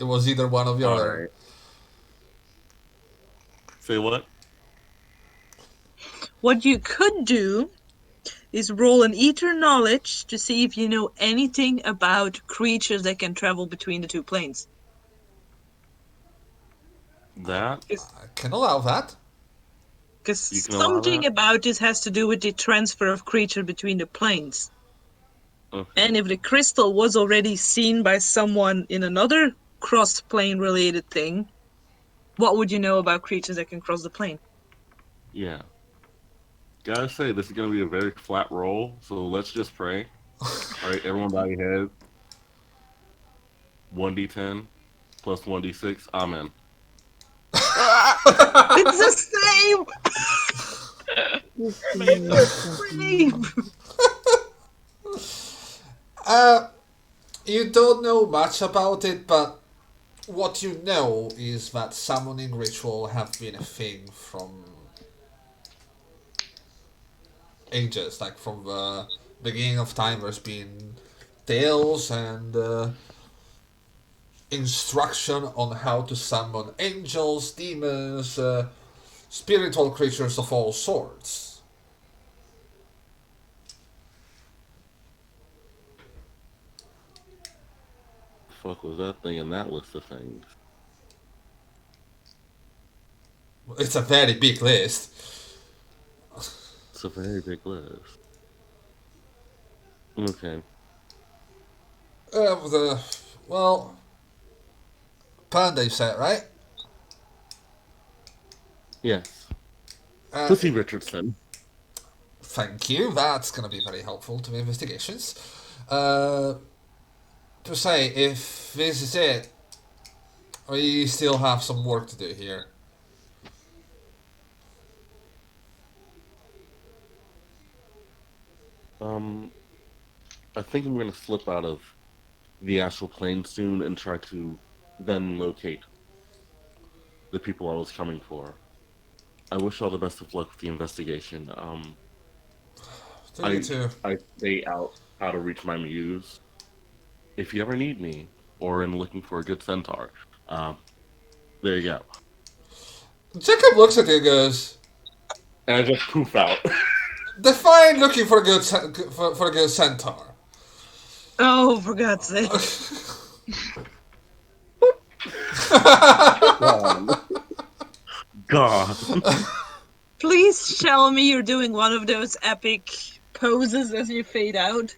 It was either one or the All other. right. Say what? What you could do is roll an ether knowledge to see if you know anything about creatures that can travel between the two planes. That? I can allow that. You Because can allow something that? about this has to do with the transfer of creature between the planes. Okay. And if the crystal was already seen by someone in another cross-plane related thing, what would you know about creatures that can cross the plane? Yeah. Gotta say, this is gonna be a very flat roll, so let's just pray. All right, everyone bow your head. 1d10 plus 1d6. Amen. It's the same! Same! You don't know much about it, but what you know is that summoning ritual have been a thing from ages, like from the beginning of time. There's been tales and instruction on how to summon angels, demons, spiritual creatures of all sorts. Fuck was that thing in that list of things? It's a very big list. It's a very big list. Okay. The well, Panda, you said, right? Yes. Uh, Pussy Richardson. Thank you. That's going to be very helpful to the investigations. To say, if this is it, we still have some work to do here. Um, I think I'm gonna slip out of the astral plane soon and try to then locate the people I was coming for. I wish all the best of luck with the investigation. To you I too. I stay out how to reach my muse. If you ever need me, or in looking for a good centaur, um, there you go. Jacob looks at you and goes, And I just poof out. define looking for a good, for a good centaur. Oh, for God's sake. God. Please tell me you're doing one of those epic poses as you fade out.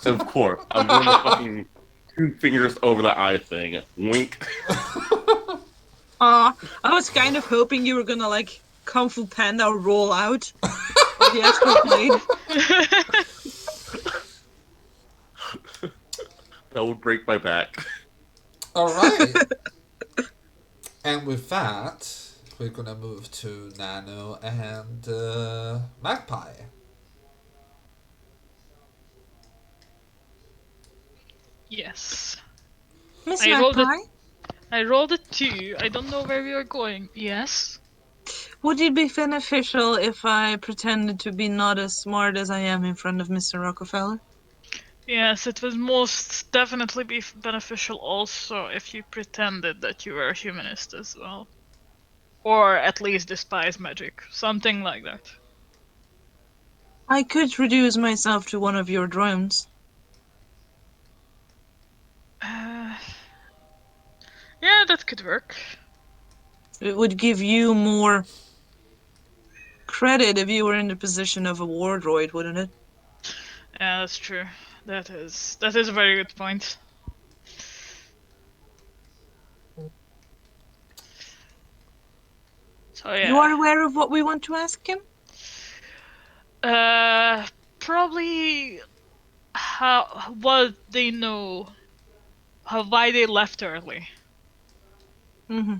Of course. I'm doing the fucking two fingers over the eye thing. Wink. I was kind of hoping you were gonna, like, Kung Fu Panda roll out of the Astral Plane. That would break my back. Alright. And with that, we're gonna move to Nano and Magpie. Yes. Miss I rolled Magpie, I rolled a 2. I don't know where we are going. Yes? would it be beneficial if I pretended to be not as smart as I am in front of Mr. Rockefeller? Yes, it would most definitely be beneficial also if you pretended that you were a humanist as well. Or at least despise magic. Something like that. I could reduce myself to one of your drones. Yeah, that could work. It would give you more credit if you were in the position of a war droid, wouldn't it? Yeah, that's true. That is a very good point. So yeah. You are aware of what we want to ask him? Probably what they know, why they left early. Mm-hmm.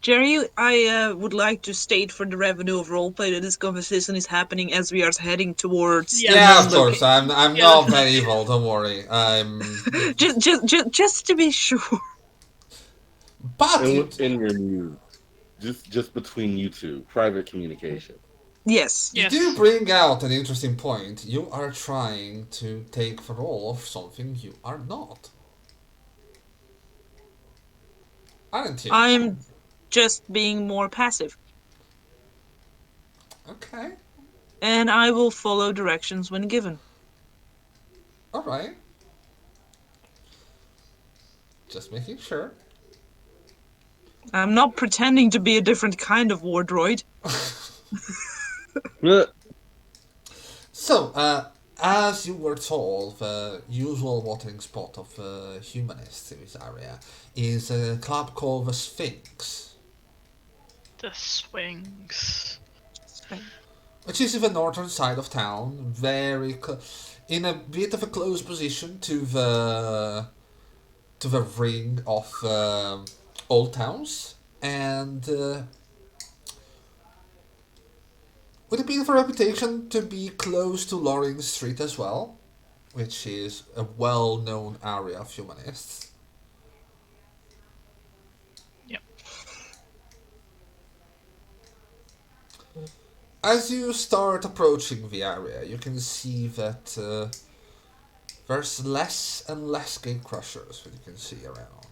Jerry, I would like to state for the revenue of roleplay that this conversation is happening as we are heading towards Yeah. the Yeah, known of course. location. I'm Yeah, not that evil. Don't worry. Just to be sure. But And you, within your muse. Just between you two. Private communication. Yes. you Yes. do bring out an interesting point. You are trying to take the role of something you are not. aren't you? I'm just being more passive. Okay. And I will follow directions when given. Alright. Just making sure. I'm not pretending to be a different kind of war droid. So, as you were told, the usual watering spot of humanists in this area is a club called the Sphinx, The swings. which is in the northern side of town, in a bit of a close position to the ring of old towns, and with a bit of a reputation to be close to Loring Street as well, which is a well-known area of humanists. Yep. As you start approaching the area, you can see that there's less and less gate crushers that you can see around.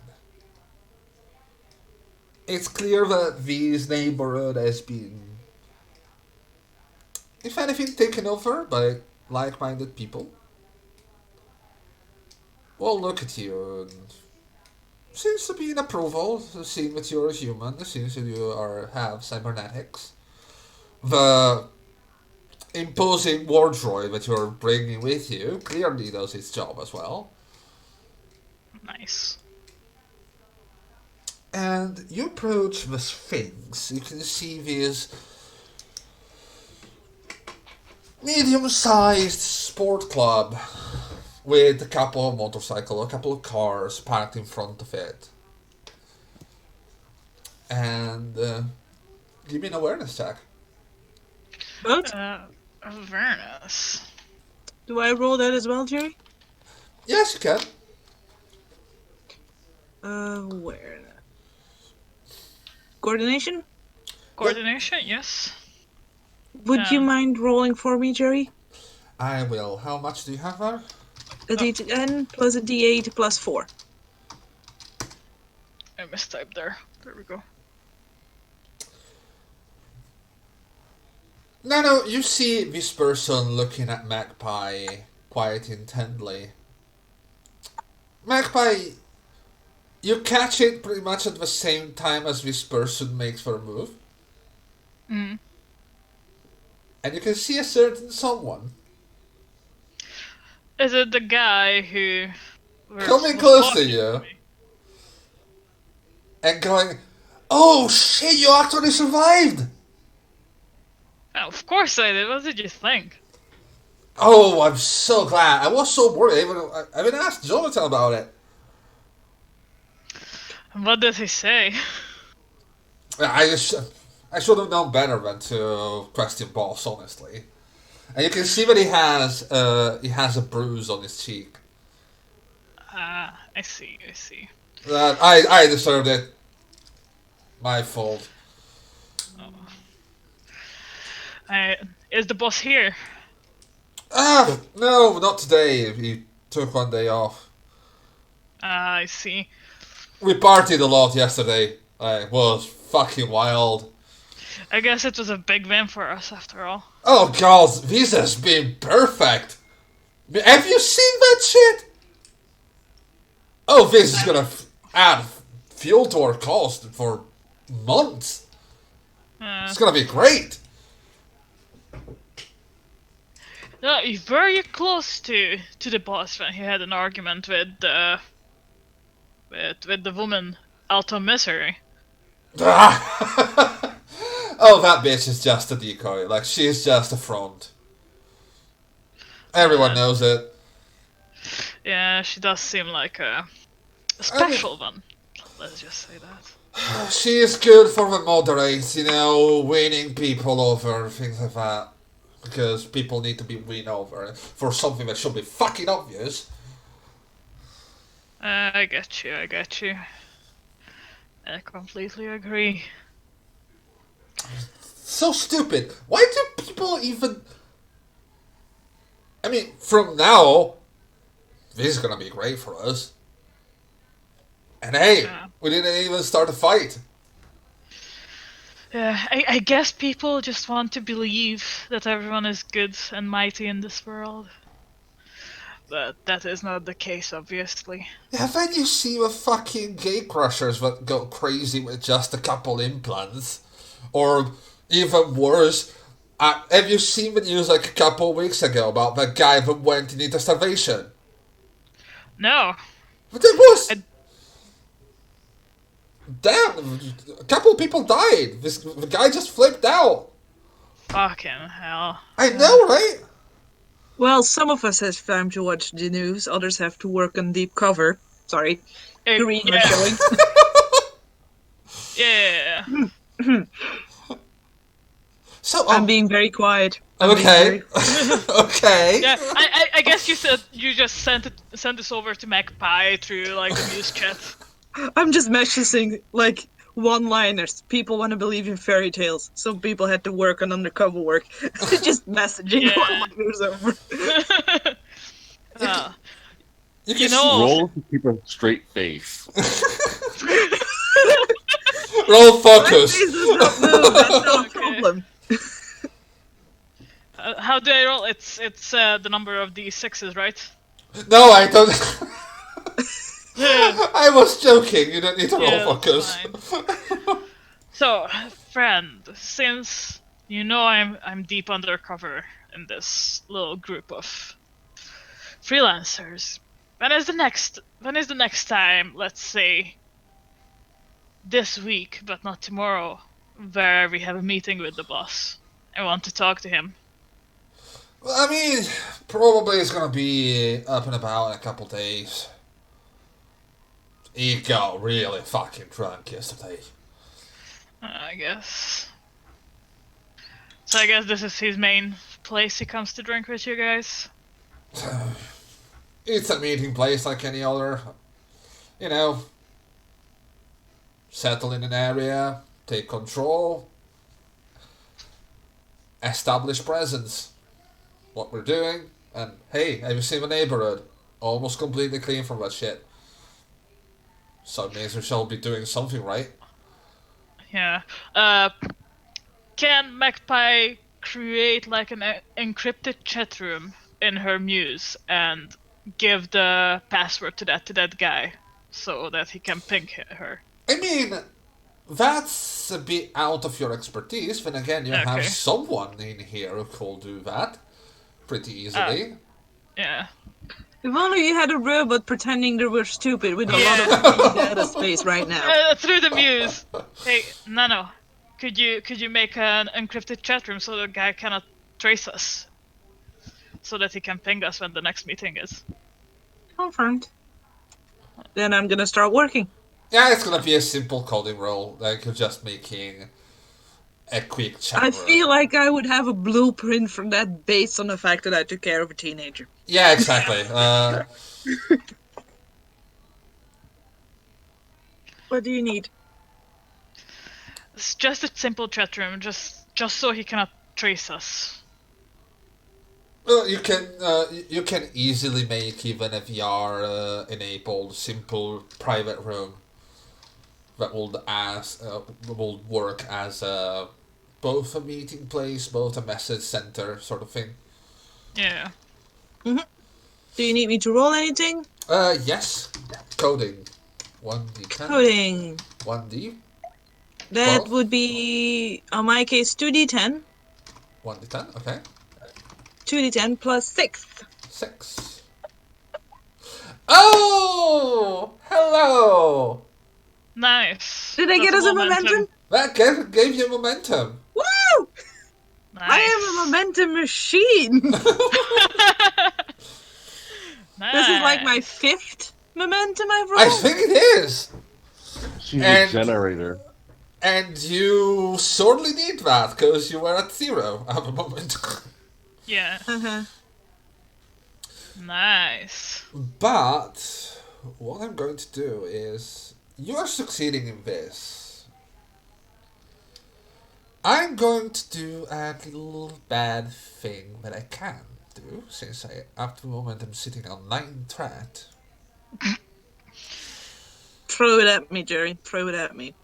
It's clear that this neighborhood has been, if anything, taken over by like-minded people. Well, look at you, and seems to be an approval, seeing that you're a human, seems that you have cybernetics. The imposing war droid that you're bringing with you clearly does its job as well. Nice. And you approach the Sphinx. You can see this medium-sized sport club with a couple of motorcycles, a couple of cars parked in front of it. And give me an awareness check. But Awareness. do I roll that as well, Jerry? Yes, you can. Awareness. Coordination? Coordination, yes. Would you mind rolling for me, Jerry? I will. How much do you have there? A D10 plus a D8 plus 4. I mistyped there. There we go. No, you see this person looking at Magpie quite intently. Magpie, you catch it pretty much at the same time as this person makes their move. Mm. And you can see a certain someone Is it the guy who... coming close to you and going, "Oh shit, you actually survived!" Oh, of course I did. What did you think? Oh, I'm so glad. I was so worried. I even asked Jonathan about it. What did he say? I should have known better than to question boss, honestly. And you can see that he has a bruise on his cheek. I see. I deserved it. My fault. Is the boss here? No, not today. He took one day off. I see. We partied a lot yesterday. It was fucking wild. I guess it was a big win for us after all. Oh god, this has been perfect. Have you seen that shit? Oh, this is gonna add fuel to our cost for months. It's gonna be great. No, were you close to the boss when he had an argument with the woman out of Misery? Oh, that bitch is just a decoy. Like, she's just a front. Everyone knows it. Yeah, she does seem like a special one. Let's just say that. She is good for the moderates, winning people over, things like that. Because people need to be won over for something that should be fucking obvious. I get you. I completely agree. So stupid. Why do people even... I mean, from now, this is gonna be great for us. And hey, We didn't even start a fight. Yeah, I guess people just want to believe that everyone is good and mighty in this world. But that is not the case, obviously. Yeah, then you see the fucking gay crushers that go crazy with just a couple implants. Or even worse, have you seen the news like a couple weeks ago about that guy that went into starvation? No. But it was... I, Damn, a couple people died. The guy just flipped out. fucking hell. I know, right? Well, some of us have time to watch the news, others have to work on deep cover. Sorry, to read my showing. Yeah. So I'm being very quiet. Okay. Okay. Yeah, I guess you said you just sent this over to Magpie through like the news chat. I'm just messaging like one-liners. People want to believe in fairy tales. Some people had to work on undercover work. Just messaging Yeah. while my news over. You know- Roll to keep a straight face. Roll My focus. face does not move. That's not a Okay. problem. How do I roll? It's the number of D6s, right? No, I don't. I was joking. You don't need to roll Yeah, focus. that's fine. So, friend, since you know I'm deep undercover in this little group of freelancers, when is the next time, let's say this week, but not tomorrow, where we have a meeting with the boss? I want to talk to him. I mean, probably it's gonna be up and about in a couple days. He got really fucking drunk yesterday. I guess. So I guess this is his main place he comes to drink with you guys. It's a meeting place like any other. You know, settle in an area, take control, establish presence. What we're doing, and hey, have you seen the neighborhood? Almost completely clean from that shit. So it means we shall be doing something right. Yeah. Can Magpie create like an encrypted chat room in her muse and give the password to that guy so that he can ping her? I mean, that's a bit out of your expertise. Then again, you have Okay. someone in here who could do that pretty easily. Yeah. If only you had a robot pretending they were stupid with a Yeah. lot of free data space right now. Through the muse. Hey, Nano, could you make an encrypted chat room so the guy cannot trace us, so that he can ping us when the next meeting is? Confirmed. Then I'm gonna start working. Yeah, it's gonna be a simple coding role, like you're just making a quick chat I room. feel like I would have a blueprint for that based on the fact that I took care of a teenager. Yeah, exactly. What do you need? It's just a simple chat room, just so he cannot trace us. Well, you can easily make even a VR enabled simple private room that will work as both a meeting place, both a message center sort of thing. Yeah. Do you need me to roll anything? Yes, coding. 1d10. Coding. 1d. That 12? would be, in my case, 2d10. 1d10. Okay. 2d10 plus 6. 6. Oh, hello. Nice. Did I get us That's a momentum? That gave you momentum. Woo! Nice. I am a momentum machine! Nice. This is like my 5th momentum I've I rolled. think it is. She's And- a generator. And you sorely need that because you were at 0 at the moment. Yeah. Uh-huh. Nice. But what I'm going to do is you are succeeding in this. I'm going to do a little bad thing that I can do since at the moment I'm sitting on 9 threat. Throw it at me, Jerry. Throw it at me.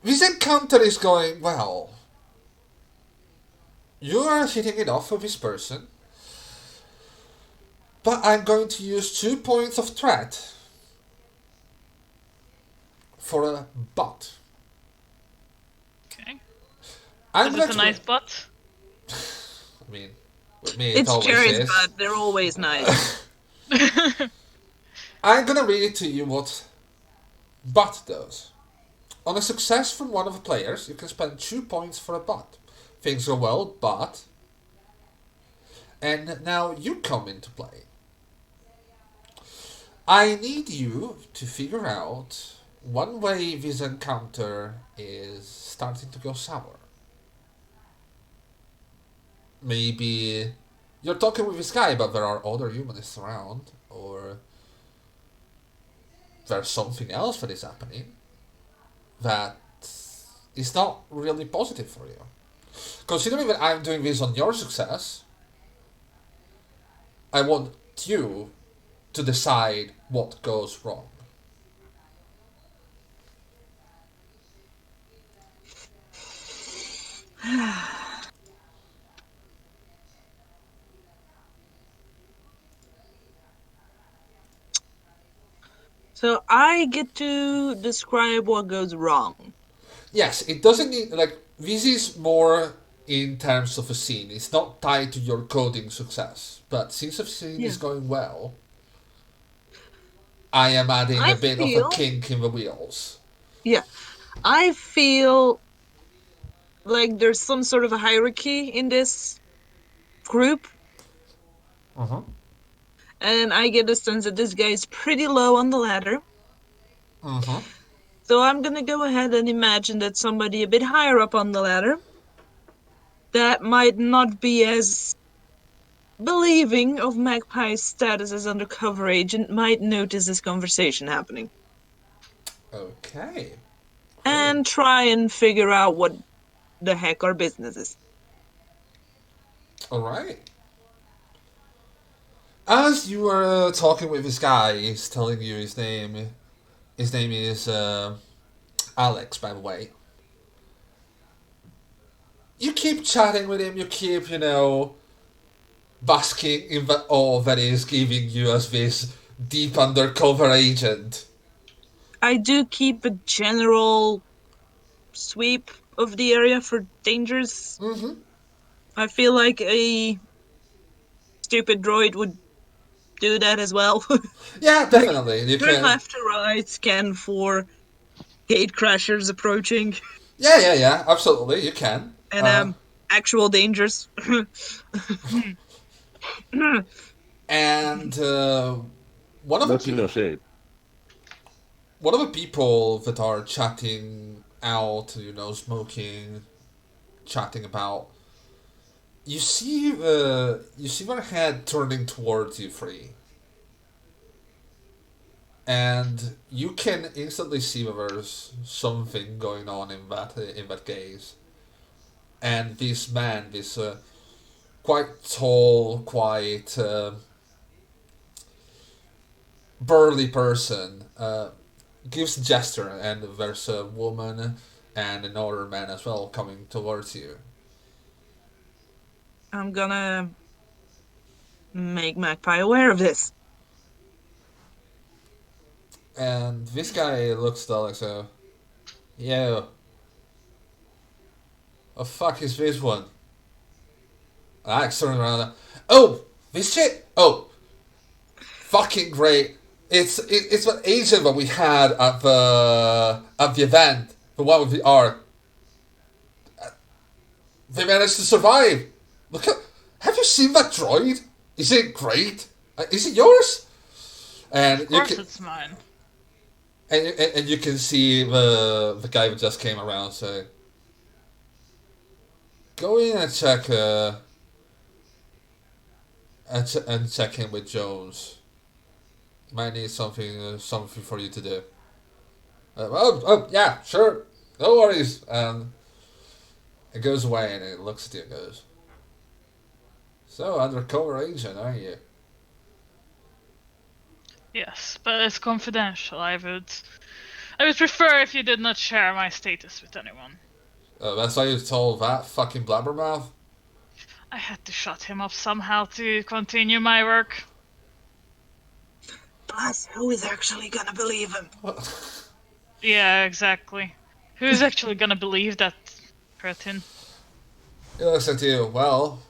This encounter is going well. You are hitting it off with this person, but I'm going to use 2 points of threat for a butt. Okay. I'm Is going it a to. nice butt? I mean, with me it It's always Jerry's is. butt. They're always nice. I'm gonna read it to you what butt does. On a success from one of the players, you can spend 2 points for a butt. Things go well, but. And now you come into play. I need you to figure out one way this encounter is starting to go sour. Maybe you're talking with this guy, but there are other humanists around, or there's something else that is happening that is not really positive for you. Considering that I'm doing this on your success, I want you to decide what goes wrong. So I get to describe what goes wrong. Yes, it doesn't need, like, this is more in terms of a scene. It's not tied to your coding success. But since the scene Yeah. is going well, I am adding I a bit of a feel- kink in the wheels. Yeah. I feel like there's some sort of a hierarchy in this group, Uh-huh. and I get a sense that this guy is pretty low on the ladder. Uh-huh. So I'm gonna go ahead and imagine that somebody a bit higher up on the ladder that might not be as believing of Magpie's status as undercover agent might notice this conversation happening Okay. and try and figure out what the heck our business is. Alright. As you were talking with this guy, he's telling you his name. His name is Alex, by the way. You keep chatting with him, you keep, basking in the awe that is giving you as this deep undercover agent. I do keep a general sweep of the area for dangers. Mm-hmm. I feel like a stupid droid would do that as well. Yeah, Like, definitely. You turn can. left to right, scan for gate crashers approaching, Yeah. Absolutely, you can. and actual dangers. And one of the That's no shade. one of the people that are chatting out, smoking, chatting about. You see their head turning towards you, Free, and you can instantly see that there's something going on in that gaze. And this man, this quite tall, quite burly person, gives a gesture, and there's a woman and another man as well coming towards you. I'm gonna make Magpie aware of this. And this guy looks like so. Yo, what the fuck is this one? Alex turns around. Oh, this shit. Oh, fucking great. It's an agent that we had at the event, the one with the arc. They managed to survive. Look at. Have you seen that droid? Is it great? Is it yours? And Of you course can it's mine. and you can see the guy who just came around say, "Go in and check and check in with Jones. Might need something for you to do." Yeah, sure, no worries. And it goes away and it looks at you and goes, "So undercover agent, are you?" Yes, but it's confidential. I would prefer if you did not share my status with anyone. That's why you told that fucking blabbermouth? I had to shut him up somehow to continue my work. Plus, who is actually gonna believe him? Yeah, exactly. Who's actually gonna believe that cretin? He looks at you. Well,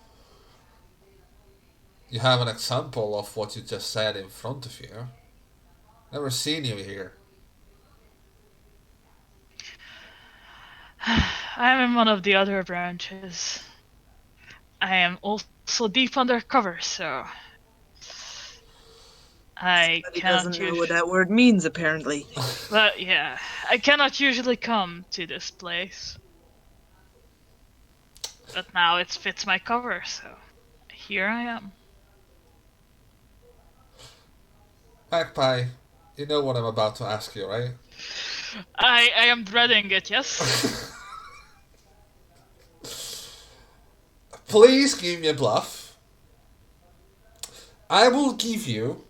you have an example of what you just said in front of you. Never seen you here. I'm in one of the other branches. I am also deep undercover, so I But he cannot doesn't know what that word means, apparently. But yeah, I cannot usually come to this place. But now it fits my cover, so here I am. Magpie, you know what I'm about to ask you, right? I am dreading it, yes? Please give me a bluff. I will give you,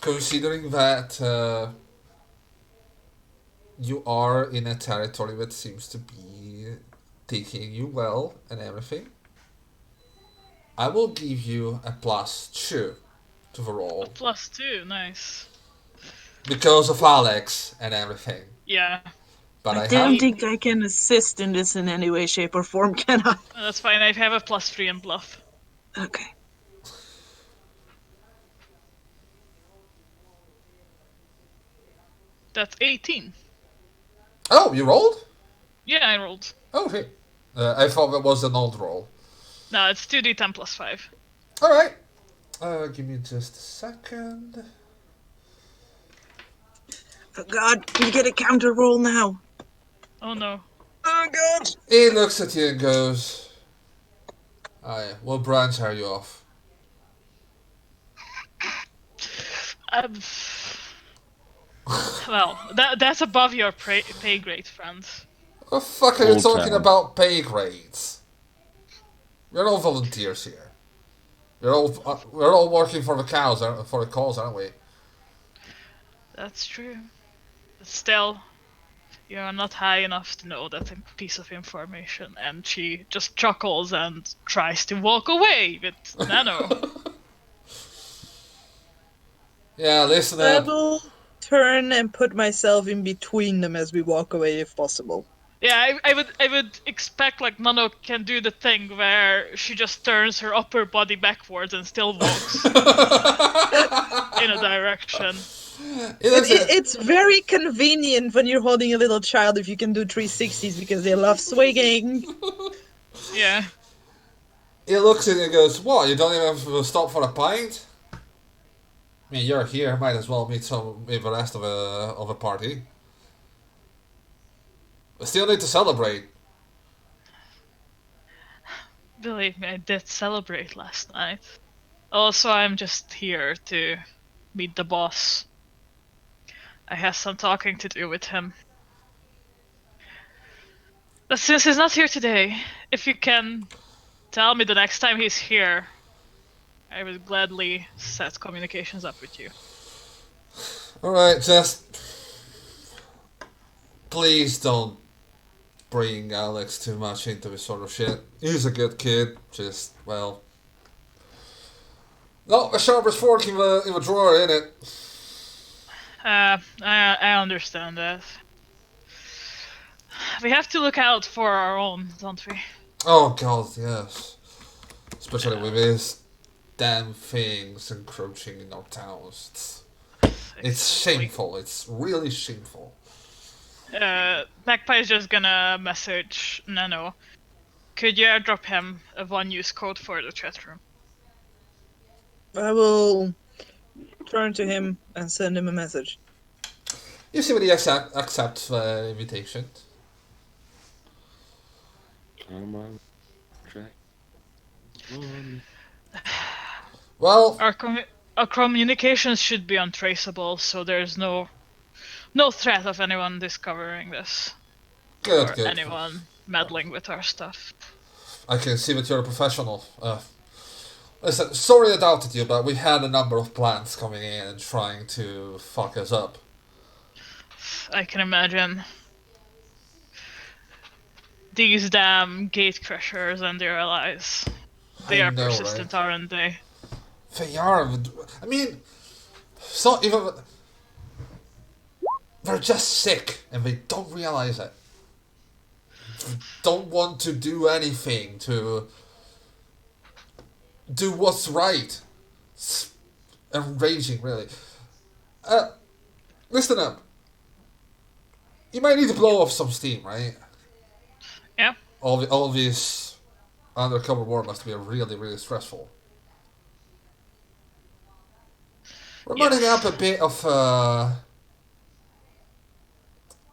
considering that you are in a territory that seems to be taking you well and everything, I will give you a +2 to the A roll. +2, nice. Because of Alex and everything. Yeah. But I don't think I can assist in this in any way, shape, or form, can I? That's fine, I have a +3 in bluff. Okay. That's 18. Oh, you rolled? Yeah, I rolled. Oh, hey. I thought that was an old roll. No, it's 2d10 +5. Alright. Give me just a second. Oh god, you get a counter roll now. Oh no. Oh god! He looks at you and goes, what branch are you off? Well, that's above your pay grade, friend. What the fuck are you Old talking Town. about pay grades? We're all volunteers here. We're all working for the cows, for the cause, aren't we? That's true. But still, you're not high enough to know that piece of information. And she just chuckles and tries to walk away with Nano. Yeah, listen I up. will turn and put myself in between them as we walk away if possible. Yeah, I would expect like Nano can do the thing where she just turns her upper body backwards and still walks in a direction. It's very convenient when you're holding a little child if you can do 360s because they love swinging. Yeah. He looks at it and goes, what, you don't even stop for a pint? I mean, you're here, might as well meet the rest of a party. We still need to celebrate. Believe me, I did celebrate last night. Also, I'm just here to meet the boss. I have some talking to do with him. But since he's not here today, if you can tell me the next time he's here, I would gladly set communications up with you. Alright, just... Please don't bring Alex too much into this sort of shit. He's a good kid, just, well... Not the sharpest fork in the drawer, innit? I understand that. We have to look out for our own, don't we? Oh god, yes. Especially with these damn things encroaching in our towns. It's shameful. It's really shameful. Magpie is just gonna message Nano. Could you airdrop him a one-use code for the chat room? I will turn to him and send him a message. You see when he accepts the invitation. I'm on track. Well, Our communications should be untraceable, so there's no threat of anyone discovering this. good, or good. anyone meddling with our stuff. I can see that you're a professional. Listen, sorry I doubted you, but we had a number of plants coming in and trying to fuck us up. I can imagine. These damn gate crushers and their allies. They I are know, right? persistent, aren't they? They are. I mean, it's not even. They're just sick, and they don't realize it. They don't want to do anything to do what's right. It's enraging, really. Listen up. You might need to blow off some steam, right? Yeah. All this undercover war must be really, really stressful. We're running up a bit of a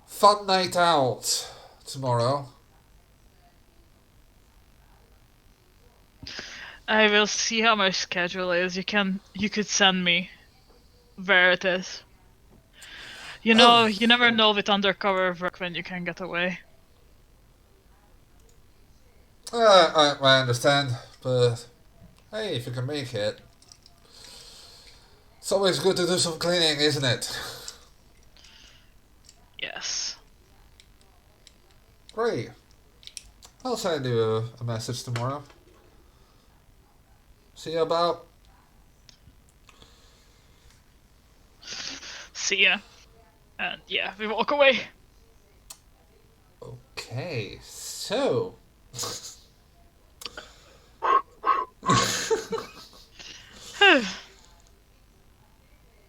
fun night out tomorrow. I will see how my schedule is. You could send me where it is. You know, you never know with undercover work when you can get away. I understand, but hey, if you can make it. It's always good to do some cleaning, isn't it? Yes. Great. I'll send you a message tomorrow. See you about. See ya. And yeah, we walk away. Okay, so.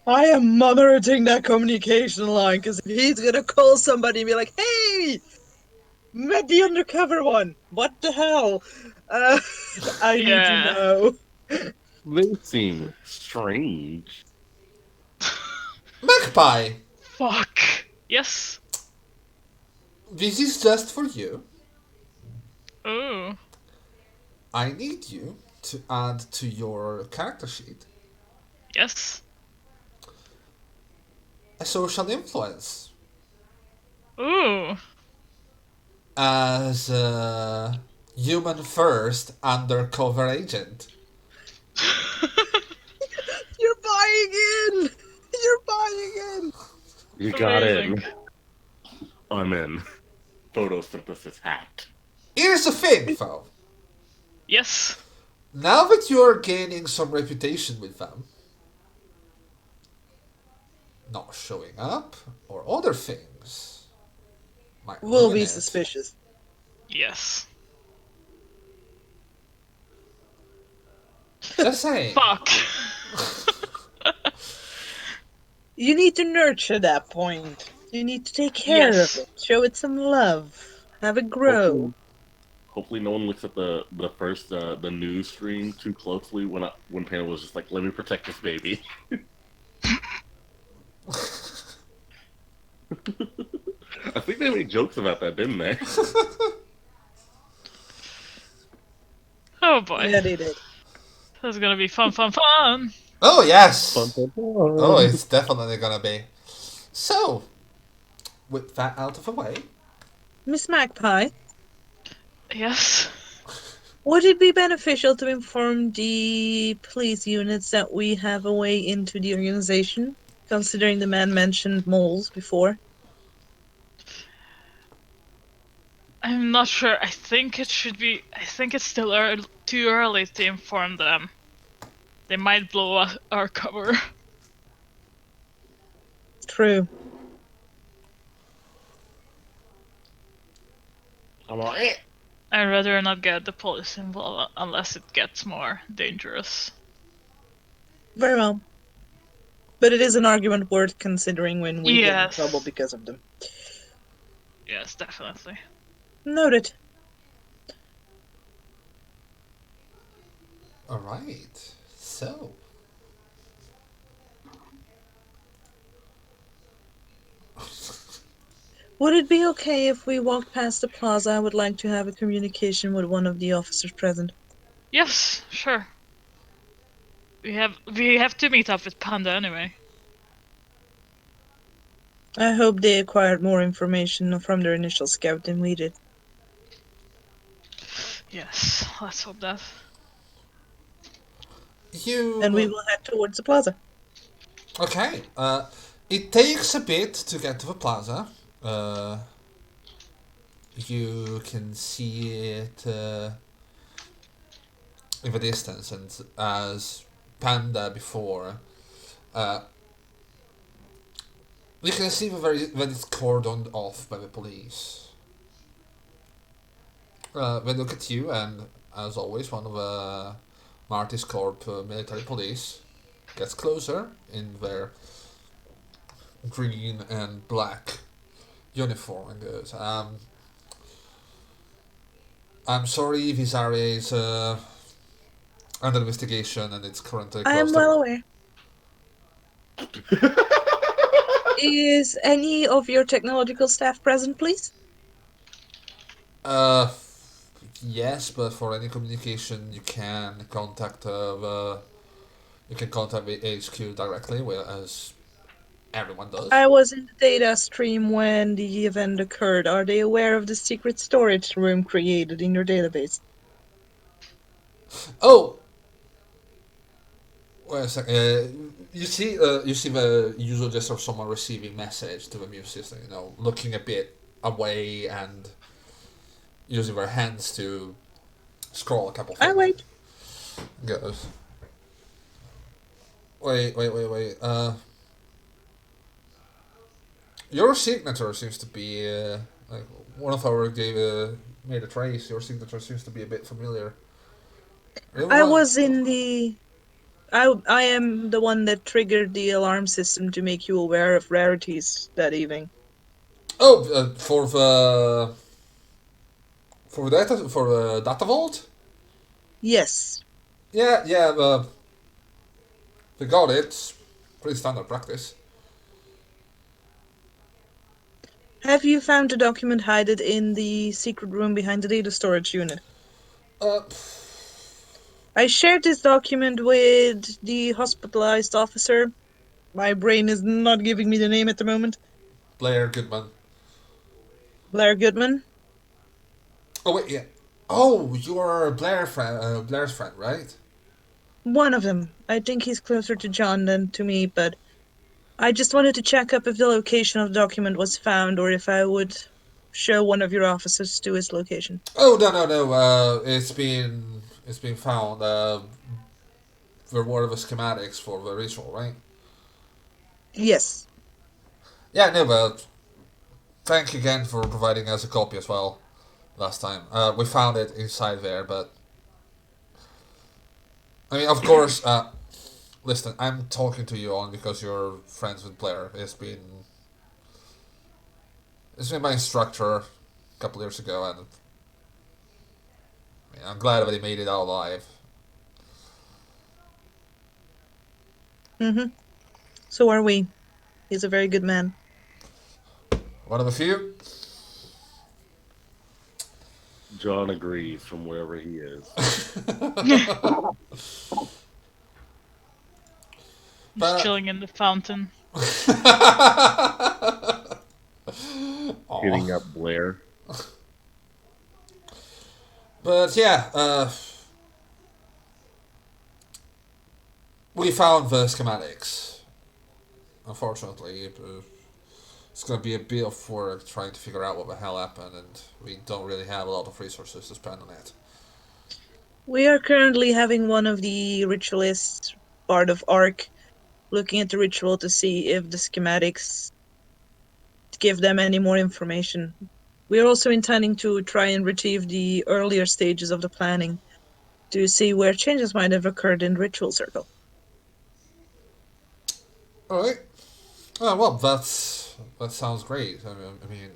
I am monitoring that communication line because if he's gonna call somebody and be like, "Hey, met the undercover one. What the hell? I need to Yeah. know." They seem strange. Magpie! Fuck. Yes. This is just for you. Ooh. I need you to add to your character sheet Yes. a social influence Ooh. as a human first undercover agent. You're buying in. You're buying in. You got Amazing. in. I'm in. Photosynthesis hat. Here's the thing, though. Yes. Now that you're gaining some reputation with them, not showing up or other things might We'll ruin be it. suspicious. Yes. Just saying. Fuck. You need to nurture that point. You need to take care Yes. of it. Show it some love. Have it grow. Hopefully, no one looks at the first the news stream too closely when Panda was just like, "Let me protect this baby." I think they made jokes about that, didn't they? Oh boy. Yeah, they did. This is gonna be fun, fun, fun. Oh, yes! Fun, fun, fun. Oh, it's definitely gonna be. So, with that out of the way, Miss Magpie, Yes. would it be beneficial to inform the police units that we have a way into the organization, considering the man mentioned moles before? I'm not sure. I think it should be. I think it's still too early to inform them. They might blow our cover. True. I'm like, I'd rather not get the police involved unless it gets more dangerous. Very well. But it is an argument worth considering when we get in Yes. trouble because of them. Yes, definitely. Noted. alright. So, Would it be okay if we walked past the plaza? I would like to have a communication with one of the officers present. Yes, sure. We have to meet up with Panda anyway. I hope they acquired more information from their initial scout than we did. Yes, let's hope that. and we You will head towards the plaza. okay? It takes a bit to get to the plaza. Uh, you can see it in the distance, and as Panda before, uh, you can see that it's cordoned off by the police. They look at you, and as always, one of the Martis Corp military police gets closer in their green and black uniform and goes, I'm sorry, this area is under investigation and it's currently I am closed. well aware. Is any of your technological staff present, please? Uh, yes, but for any communication, you can contact the HQ directly, as everyone does. I was in the data stream when the event occurred. Are they aware of the secret storage room created in your database? Oh, wait a second. You see the usual gesture of someone receiving message to the mute system. You know, looking a bit away and using their hands to scroll a couple I things. wait. Goes. Wait. Your signature seems to be like one of our gave made a trace. Your signature seems to be a bit familiar. I Everyone. was in the. I am the one that triggered the alarm system to make you aware of rarities that evening. Oh, for the data vault. Yes. Yeah. We got it. Pretty standard practice. Have you found a document hidden in the secret room behind the data storage unit? Uh, I shared this document with the hospitalized officer. My brain is not giving me the name at the moment. Blair Goodman. Blair Goodman. Oh wait, yeah. Oh, you are Blair's friend, right? One of them. I think he's closer to John than to me, but I just wanted to check up if the location of the document was found or if I would show one of your officers to his location. Oh no. It's been found. They're one of the schematics for the ritual, right? Yes. Yeah, no, but thank you again for providing us a copy as well last time. We found it inside there, but I mean, of course, listen, I'm talking to you only because you're friends with Blair. It's been my instructor a couple years ago, and I mean, I'm glad that he made it out alive. Mm-hmm. So are we. He's a very good man. One of a few. John agrees from wherever he is. Just But chilling in the fountain. Aw. Hitting up Blair. But yeah, we found the schematics. Unfortunately, it's going to be a bit of work trying to figure out what the hell happened, and we don't really have a lot of resources to spend on it. We are currently having one of the ritualists, part of ARC, looking at the ritual to see if the schematics give them any more information. We are also intending to try and retrieve the earlier stages of the planning to see where changes might have occurred in the ritual circle. All right. Well, that sounds great. I mean,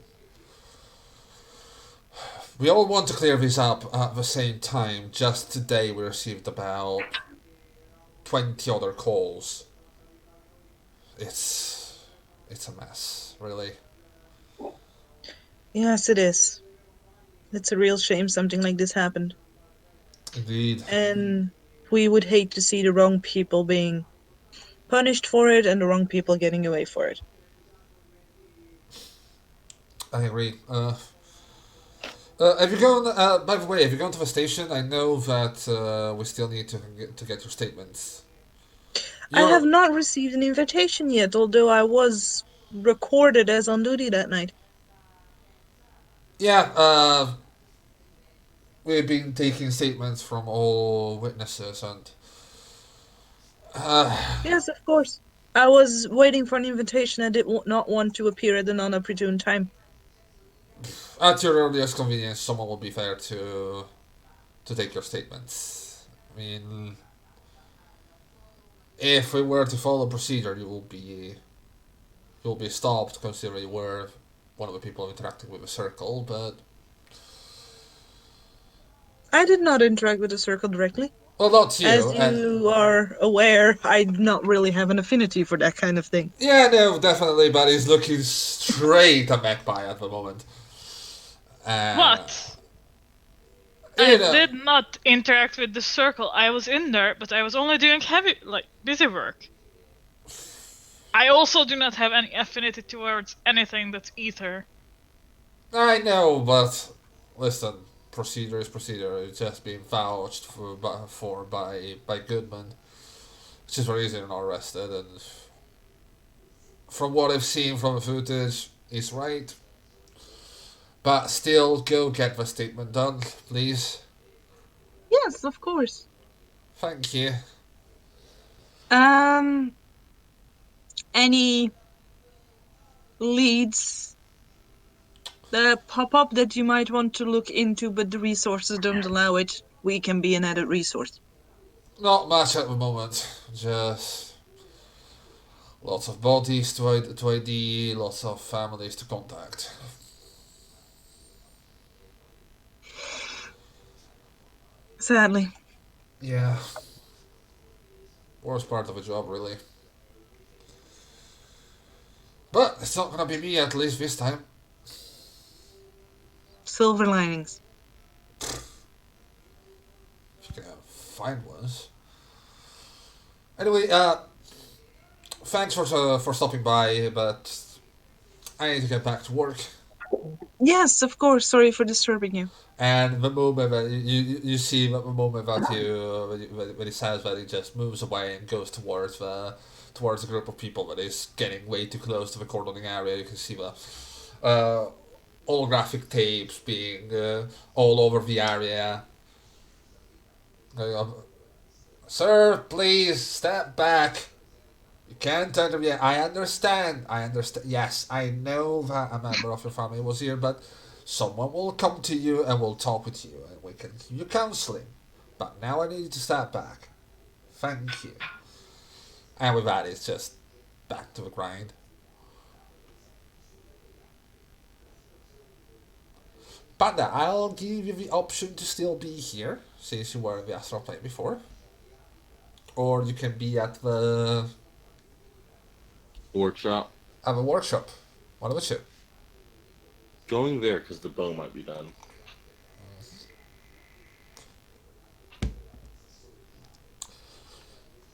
we all want to clear this up at the same time. Just today, we received about 20 other calls. It's a mess, really. Yes, it is. It's a real shame something like this happened. Indeed. And we would hate to see the wrong people being punished for it and the wrong people getting away for it. I agree. Have you gone? By the way, have you gone to the station? I know that we still need to get your statements. I have You're not received an invitation yet, although I was recorded as on duty that night. yeah. We've been taking statements from all witnesses, and Yes, of course. I was waiting for an invitation. I did not want to appear at the non-opportune time. at your earliest convenience, someone will be there to take your statements. I mean, if we were to follow procedure, you will be stopped considering you were one of the people interacting with the circle. But I did not interact with the circle directly. well, not you, As and you are aware, I do not really have an affinity for that kind of thing. yeah, no, definitely. But he's looking straight at Magpie at the moment. Uh, What? I you know, did not interact with the circle. I was in there, but I was only doing busy work. I also do not have any affinity towards anything that's ether. I know, but listen, procedure is procedure. It's just being vouched for by Goodman, which is the reason you're not arrested. And from what I've seen from the footage, he's right. But still, go get the statement done, please. Yes, of course. Thank you. Um, any leads that pop up that you might want to look into, but the resources don't allow it, we can be an added resource. Not much at the moment. Just lots of bodies to ID, lots of families to contact. Sadly. Yeah. Worst part of the job, really. But it's not gonna be me at least this time. Silver linings. If you can find ones. Anyway, thanks for stopping by, but I need to get back to work. Yes, of course. Sorry for disturbing you. And the moment that you see the moment that when he says that, he just moves away and goes towards a group of people that is getting way too close to the cordoning area. You can see the holographic tapes being all over the area. Sir, please step back. You can't enter yet. I understand. I understand. Yes, I know that a member of your family was here, but someone will come to you and will talk with you, and we can give you counseling. But now I need you to step back. Thank you. And with that, it's just back to the grind. Panda, I'll give you the option to still be here, since you were in the Astral Plane before. Or you can be Workshop. at the workshop. One of the two. Going there because the bow might be done.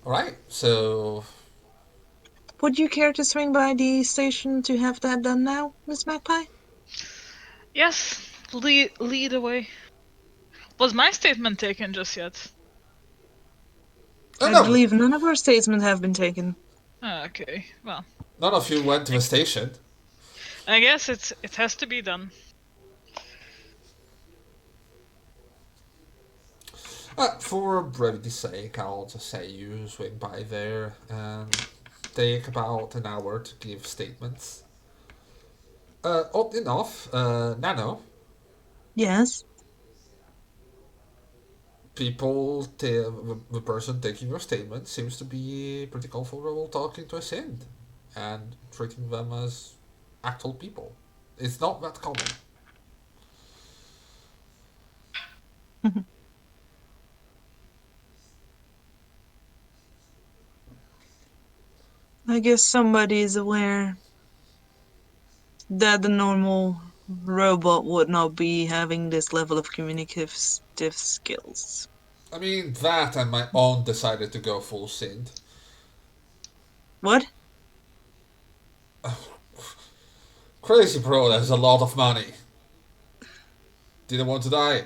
Alright, so Would you care to swing by the station to have that done now, Miss Magpie? Yes, lead away. Was my statement taken just yet? oh I no, believe none of our statements have been taken. Okay, well, none of you went to the station. I guess it has to be done. For brevity's sake, I'll just say you swing by there and take about an hour to give statements. Odd enough, Nano, Yes. the person taking your statement seems to be pretty comfortable talking to a Sind and treating them as actual people. It's not that common. I guess somebody is aware that the normal robot would not be having this level of communicative skills. I mean, that and my own decided to go full Sind. What? Crazy Pro has a lot of money. Didn't want to die.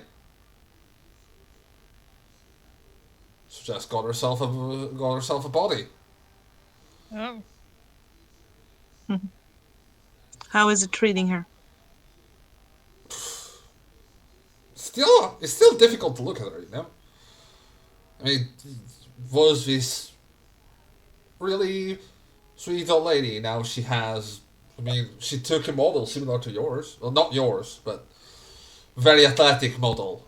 So just got herself a body. Oh. How is it treating her? It's still difficult to look at her, you know? I mean, was this really sweet old lady? Now she has. I mean, she took a model similar to yours. Well, not yours, but very athletic model.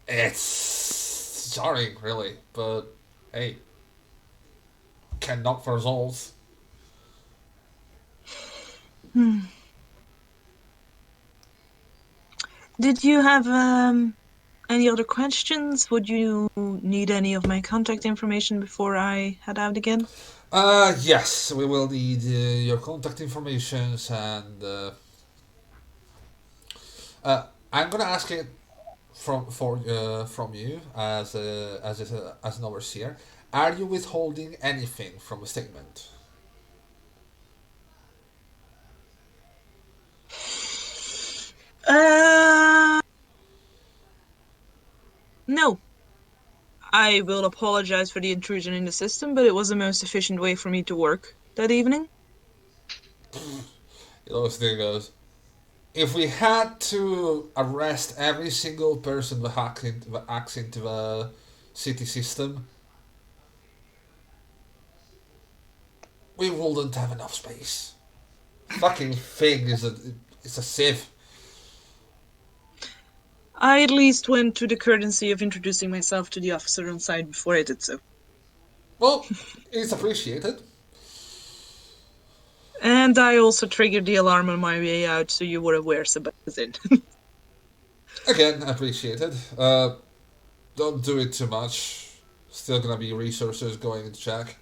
It's jarring, really, but hey, can knock for results. Did you have any other questions? Would you need any of my contact information before I head out again? Yes, we will need your contact informations and I'm gonna ask it from you as an overseer. Are you withholding anything from a statement? Uh, no. I will apologize for the intrusion in the system, but it was the most efficient way for me to work that evening. It always thing goes. If we had to arrest every single person that hacks into the city system, we wouldn't have enough space. Fucking thing is a sieve. I at least went to the courtesy of introducing myself to the officer on site before I did so. Well, it's appreciated. And I also triggered the alarm on my way out, so you were aware Sebastian was in. Again, appreciated. Don't do it too much. Still gonna be resources going into check.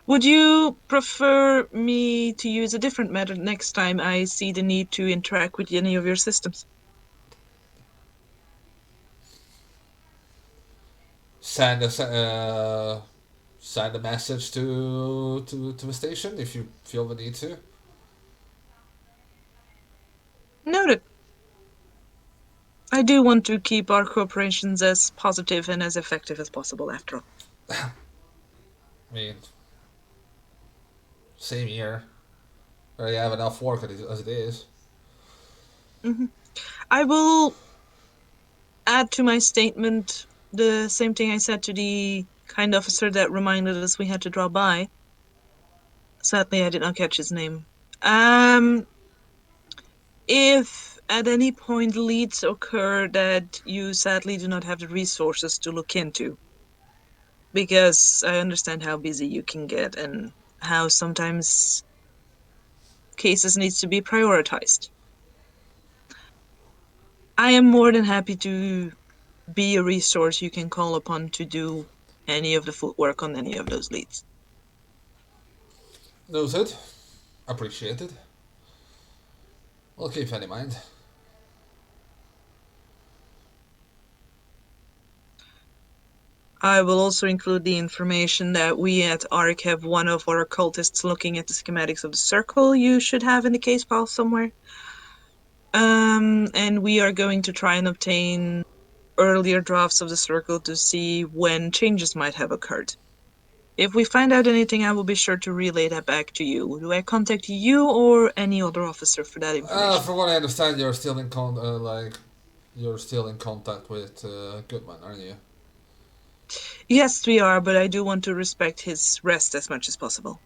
Would you prefer me to use a different method next time I see the need to interact with any of your systems? Send send a message to the station if you feel the need to. Noted. I do want to keep our cooperations as positive and as effective as possible, after all. I mean, same here. I already have enough work as it is. Mm-hmm. I will add to my statement the same thing I said to the kind officer that reminded us we had to drop by. Sadly, I did not catch his name. If at any point leads occur that you sadly do not have the resources to look into, because I understand how busy you can get and how sometimes cases needs to be prioritized. I am more than happy to be a resource you can call upon to do any of the footwork on any of those leads. Noted. Appreciated. We'll keep that in mind. I will also include the information that we at ARC have one of our occultists looking at the schematics of the circle you should have in the case file somewhere. And we are going to try and obtain earlier drafts of the circle to see when changes might have occurred. If we find out anything, I will be sure to relay that back to you. Do I contact you or any other officer for that information? From what I understand, you're still in you're still in contact with Goodman, aren't you? Yes, we are, but I do want to respect his rest as much as possible.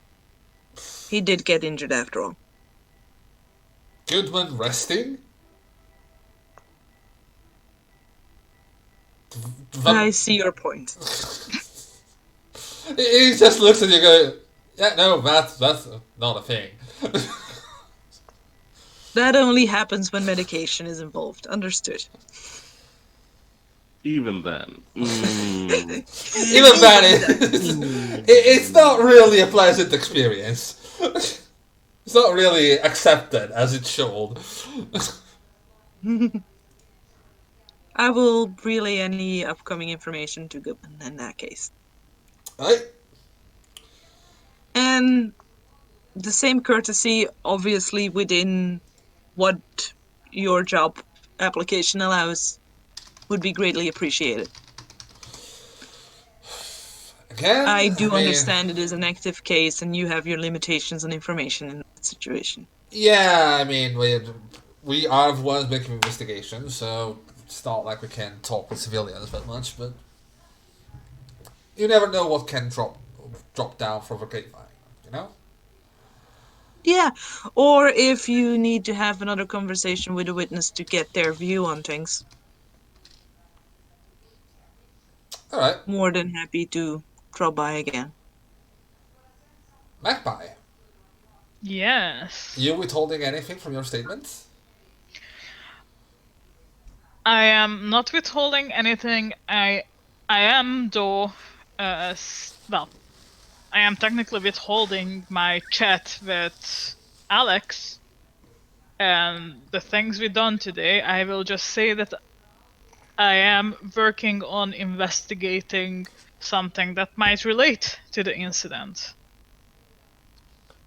He did get injured after all. Goodman resting? I see your point. He just looks at you and goes, yeah, no, that's not a thing. That only happens when medication is involved. Understood. Even then. Even then, it's not really a pleasant experience. It's not really accepted as it should. I will relay any upcoming information to Goodman in that case. Right? And the same courtesy, obviously, within what your job application allows would be greatly appreciated. Again, I do I mean, understand it is an active case and you have your limitations on information in that situation. yeah, I mean, we are the ones making investigations, so it's not like we can talk with civilians that much, but you never know what can drop down from the grapevine, you know? Yeah, or if you need to have another conversation with a witness to get their view on things, Alright, more than happy to drop by again. Magpie, Yes. you withholding anything from your statements? I am not withholding anything. I am though well, I am technically withholding my chat with Alex and the things we done today. I will just say that I am working on investigating something that might relate to the incident.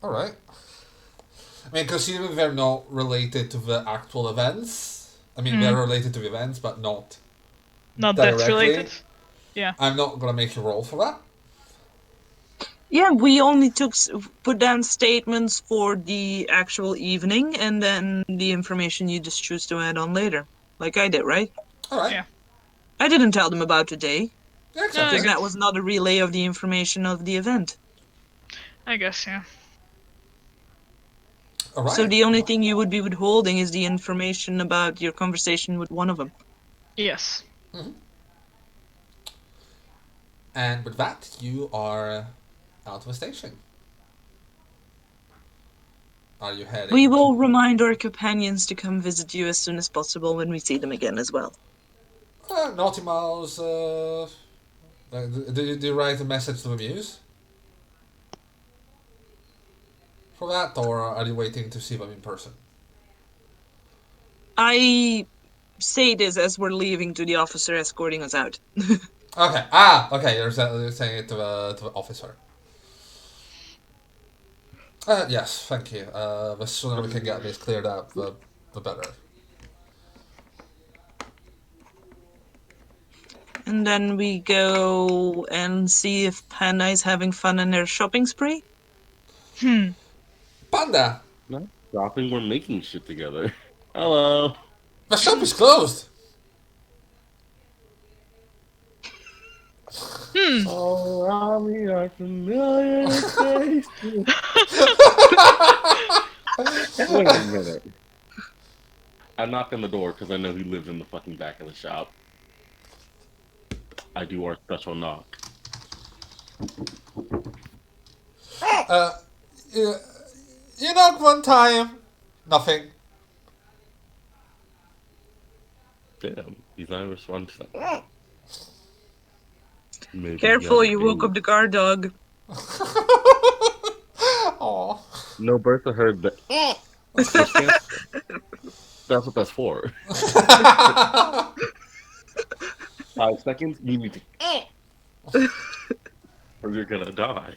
Alright. I mean, considering they're not related to the actual events, I mean, they're related to the events, but not Not that directly. related. Yeah. I'm not gonna make you roll for that. Yeah, we only put down statements for the actual evening and then the information you just choose to add on later. Like I did, right? Alright. Yeah. I didn't tell them about today, Yeah, exactly. because that was not a relay of the information of the event. I guess, yeah. Alright. So the only thing you would be withholding is the information about your conversation with one of them. Yes. And with that, you are out of the station. Are you heading? We will remind our companions to come visit you as soon as possible when we see them again as well. NaughtyMouse, do you write a message to the Muse? For that, or are you waiting to see them in person? I say this as we're leaving to the officer escorting us out. Okay. Okay. You're saying it to the officer. Yes, thank you. The sooner we can get this cleared up, the better. And then we go and see if Panda is having fun in their shopping spree. Panda, Not shopping, we're making shit together. Hello. the shop is closed. All around me are familiar faces. Wait a minute. I knock on the door because I know he lives in the fucking back of the shop. I do our special knock. You knock one time, nothing. Damn, he's not responding to that. Maybe Careful, he has you a woke date. up the guard dog. Aw. No, Bertha heard that. That's what that's for. 5 seconds, you need to. Or you're gonna die.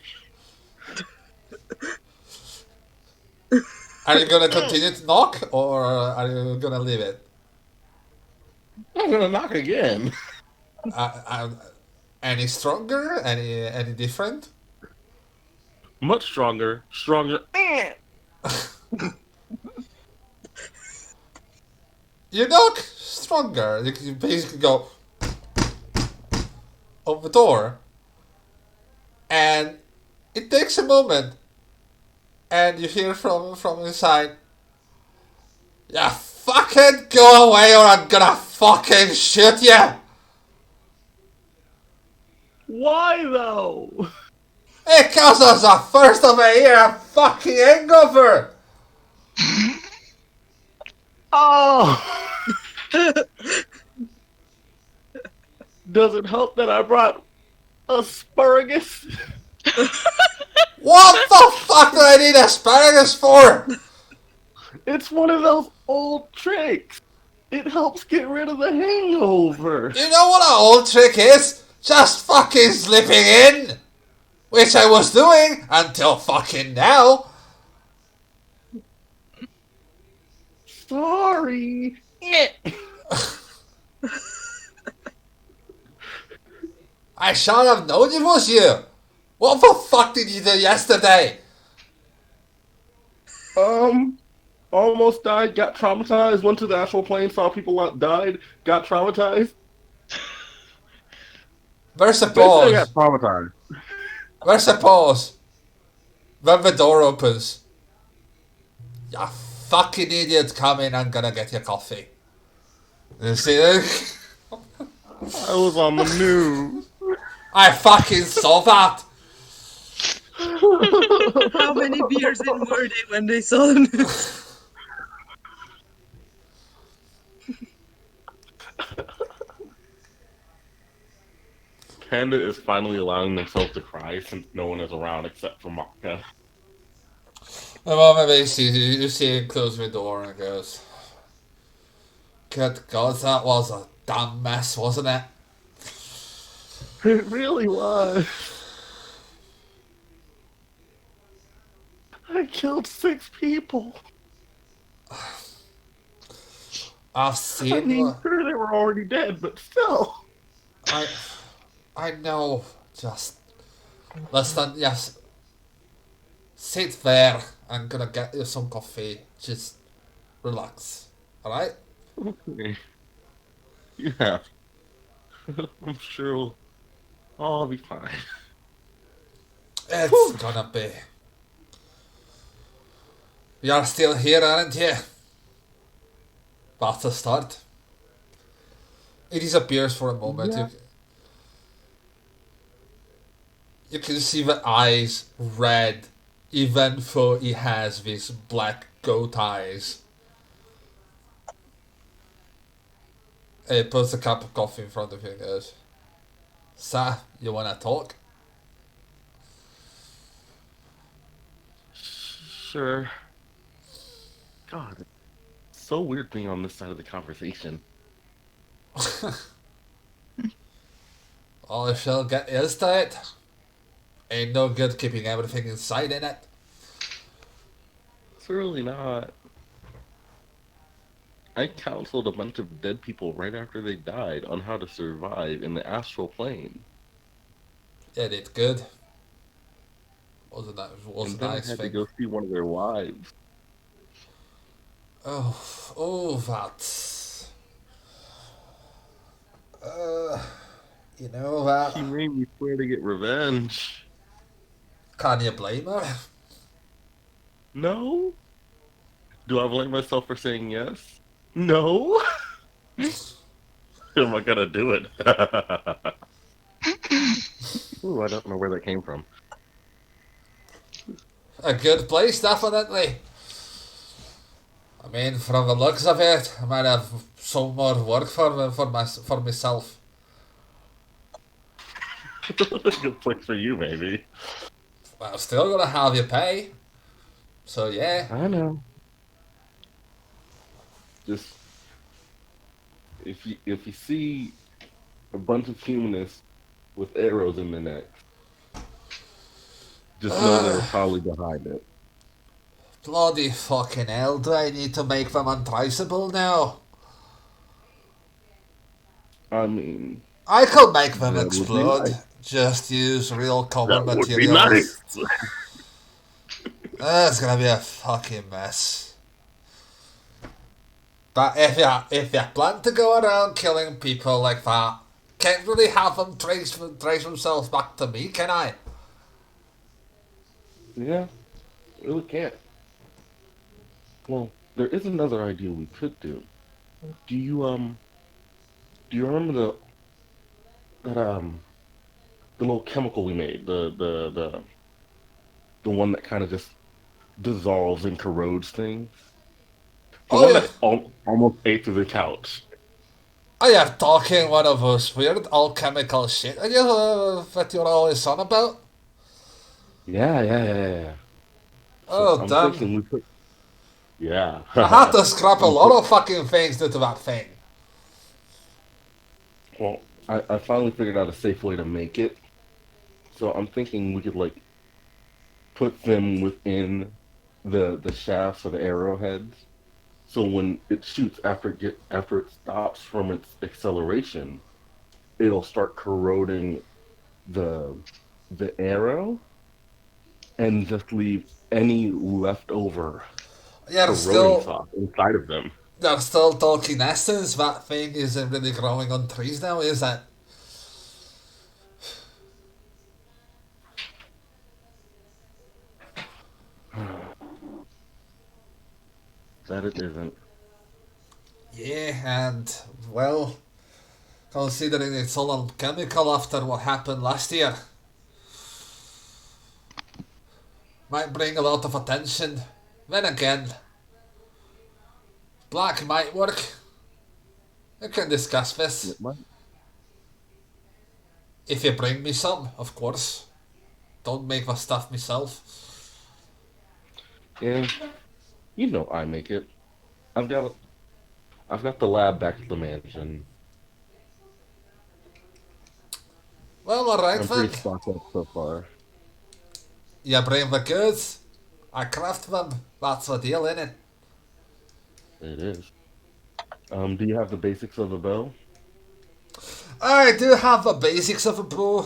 Are you gonna continue to knock, or are you gonna leave it? I'm gonna knock again. Any stronger? Any different? Much stronger. You knock stronger. You basically go on the door, and it takes a moment, and you hear from inside, "Yeah, fucking go away, or I'm gonna fucking shoot you." Why though? Because it's the first of the year fucking hangover. Oh! Does it help that I brought asparagus? What the fuck do I need asparagus for? It's one of those old tricks. It helps get rid of the hangover. You know what an old trick is? Just fucking slipping in. Which I was doing until fucking now. sorry. I should have known it was you. What the fuck did you do yesterday? Um, almost died, got traumatized, went to the astral plane, saw people out, died, got traumatized. Where's the Basically, I pause? got traumatized. Where's the pause? When the door opens. You fucking idiot, come in, I'm gonna get you coffee. You see that? I was on the news. I fucking saw that. How many beers in were they when they saw the news? Panda is finally allowing themselves to cry since no one is around except for Maka. My mom basically, you see him close the door and goes, good God, that was a damn mess, wasn't it? It really was. I killed 6 people. I've I seen. mean, sure, they were already dead, but still. I, I know. Just listen. Yes, sit there. I'm gonna get you some coffee. Just relax. All right. Okay. Yeah. I'm sure we'll all be fine. It's Whew. gonna be. You're still here, aren't you? That's a start. He disappears for a moment. Yeah. You can see the eyes red, even though he has these black goat eyes. He puts a cup of coffee in front of you and goes, Sir, you wanna talk? Sure. God, it's so weird being on this side of the conversation. I shall get used to it. Ain't no good keeping everything inside in it. It's really not. I counseled a bunch of dead people right after they died on how to survive in the astral plane. Yeah, did good. Was And a then I nice had to thing. go see one of their wives. Oh, that. Uh, you know that. She made me swear to get revenge. Can you blame her? No? Do I blame myself for saying yes? No? Am I gonna do it? Ooh, I don't know where that came from. A good place, definitely. I mean, from the looks of it, I might have some more work for myself. Good place for you, maybe. But I'm still gonna have you pay. So yeah. I know. Just if you see a bunch of humanists with arrows in their necks, just know they were probably behind it. Bloody fucking hell, do I need to make them untraceable now? I mean, I could make them that would be explode. nice. Just use real common That would be nice. materials. It's gonna be a fucking mess. But if you plan to go around killing people like that, can't really have them trace themselves back to me, can I? Yeah, really can't. Well, there is another idea we could do. Do you do you remember that the little chemical we made, the one that kind of just dissolves and corrodes things? The Oh one yeah, that almost ate through the couch. oh yeah, talking one of those weird alchemical shit that you're always on about. Yeah, yeah, yeah, yeah. So Oh I'm damn. thinking we put yeah. I had to scrap a We lot put of fucking things due to that thing. well, I finally figured out a safe way to make it. So I'm thinking we could like put them within the shafts or the arrowheads So when it shoots after it stops from its acceleration, it'll start corroding the arrow and just leave any leftover You're corroding still sauce inside of them. you're still talking essence. That thing isn't really growing on trees now, is it? That it isn't. Yeah, and well, considering it's all alchemical after what happened last year, might bring a lot of attention. Then again, black might work. We can discuss this. It might. If you bring me some, of course. Don't make the stuff myself. Yeah, you know I make it. I've got I've got the lab back at the mansion. Well, alright I'm then. pretty stocked up so far. You bring the goods, I craft them. That's the deal, innit? It is. Do you have the basics of a bow? I do have the basics of a bow.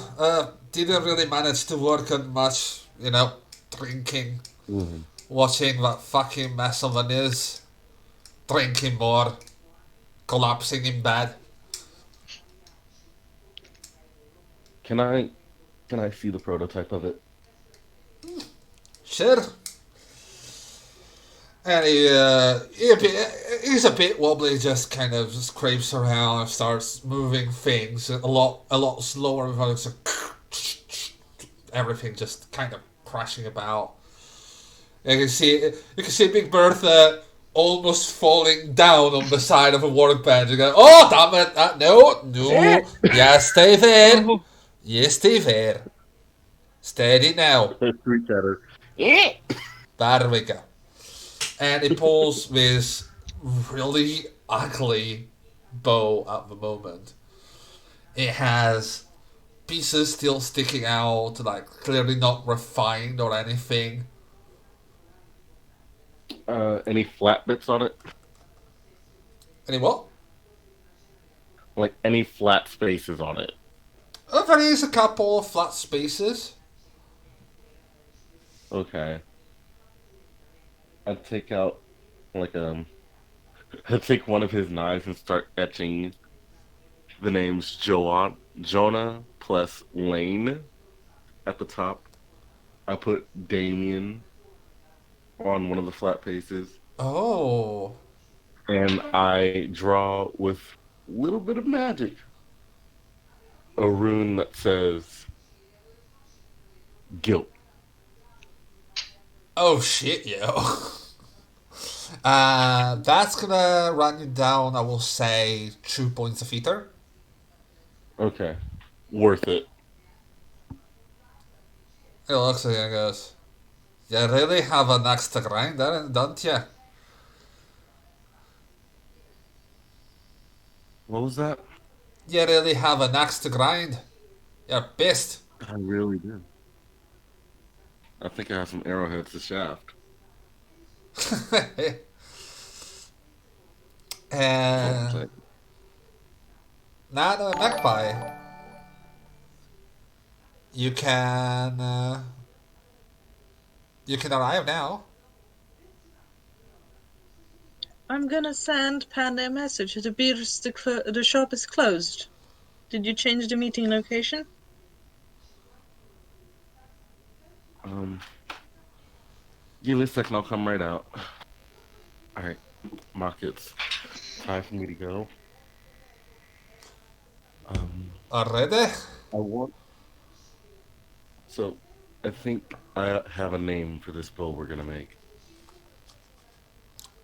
Didn't really manage to work on much, drinking, Mm-hmm. watching that fucking mess on the news, drinking more, collapsing in bed. Can I can I see the prototype of it? Sure. And he's a bit wobbly, just kind of just creeps around and starts moving things a lot slower without it's everything just kind of crashing about. You can see Big Bertha almost falling down on the side of a workbench. You go, oh damn it! No, yeah, stay there, Oh, yeah, stay there, steady now. Street chatter. Yeah. There we go. And it pulls this really ugly bow at the moment. It has pieces still sticking out, like clearly not refined or anything. Any flat bits on it? Any what? Like any flat spaces on it? There is a couple of flat spaces. Okay. I'd take out like I'd take one of his knives and start etching the names Jonah plus Lane at the top. I put Damien on one of the flat faces, Oh. and I draw with a little bit of magic a rune that says guilt. Oh shit, yo. That's gonna run you down, I will say, 2 points of ether. Okay, worth it. It looks like it goes, you really have an axe to grind, don't you? What was that? You really have an axe to grind. You're pissed. I really do. I think I have some arrowheads to shaft. Oh, And shit. not a magpie. You can you can arrive now. I'm gonna send Panda a message. It appears the shop is closed. Did you change the meeting location? Um, Give me a second. I'll come right out. All right, Mock, it's time for me to go. Already? I want. So, I think I have a name for this bow we're gonna make.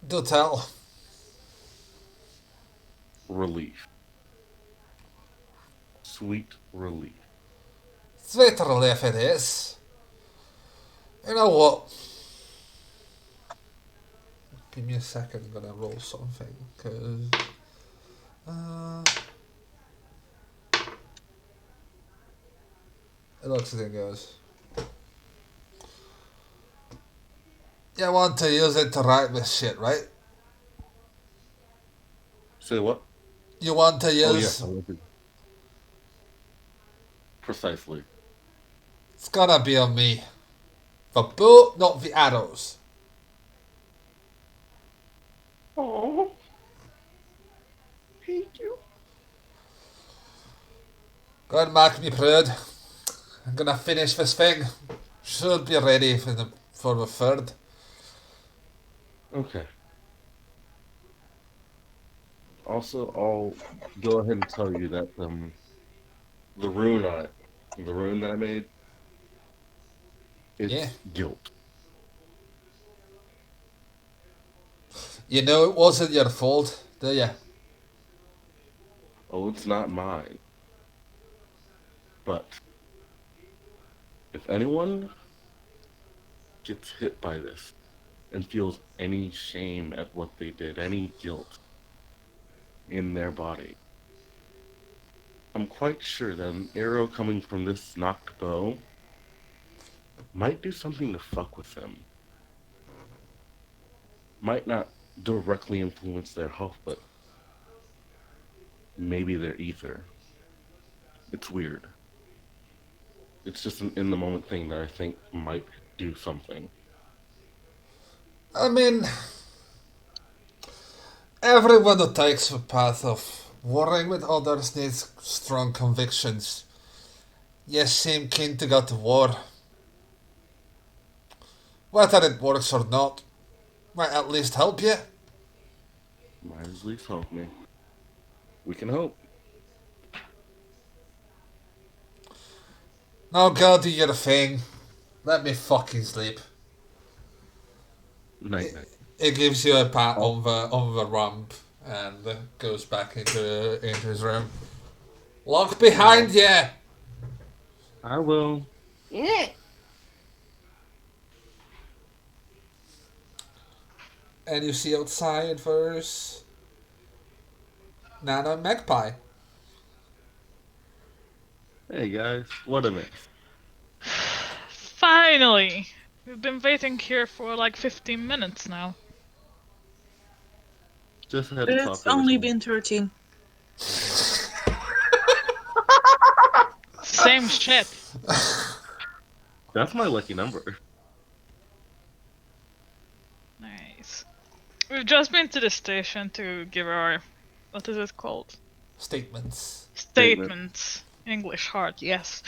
Do tell. Relief. Sweet relief. Sweet relief it is. You know what? Give me a second, I'm gonna roll something, cause uh, it looks like it goes. You want to use it to write this shit, right? Say what? You want to Oh yes, use? I will do. Precisely. It's gonna be on me. The bow, not the arrows. Oh, thank you. Go and mark me proud. I'm gonna finish this thing. Should be ready for the third. Okay. Also, I'll go ahead and tell you that the the rune that I made, Yeah. it's guilt. You know it wasn't your fault, do you? Oh, it's not mine. But if anyone gets hit by this and feels any shame at what they did, any guilt in their body, I'm quite sure that an arrow coming from this knocked bow might do something to fuck with them. Might not directly influence their health, but maybe their ether. It's weird. It's just an in the moment thing that I think might do something. I mean, everyone who takes the path of warring with others needs strong convictions. You seem keen to go to war. Whether it works or not, might at least help you. Might at least help me. We can hope. Now go do your thing. Let me fucking sleep. Night It, night. it gives you a pat Oh, on the rump and goes back into his room. Lock behind oh, you. I will. And you see outside there's Nana and Magpie. Hey guys, what a miss. Finally! We've been waiting here for like 15 minutes now. Just had to It's talk over only some. been 13. Same shit. That's my lucky number. Nice. We've just been to the station to give our... what is it called? Statements. Statement. Statements. English hard, yes.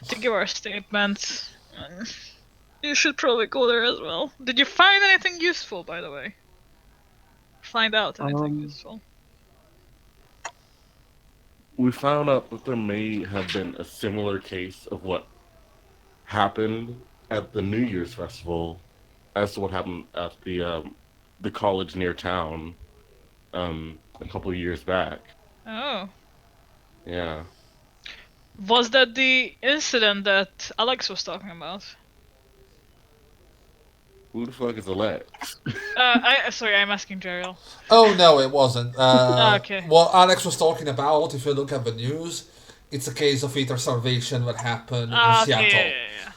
To give our statements. You should probably go there as well. Did you find anything useful, by the way? Find out anything Um, useful. we found out that there may have been a similar case of what happened at the New Year's festival as to what happened at the college near town a couple of years back. Oh. Yeah. Was that the incident that Alex was talking about? Who the fuck is Alex? Sorry, I'm asking Jeriel. Oh no, it wasn't. Okay. What Alex was talking about, if you look at the news, it's a case of eater starvation that happened in Okay, Seattle. yeah.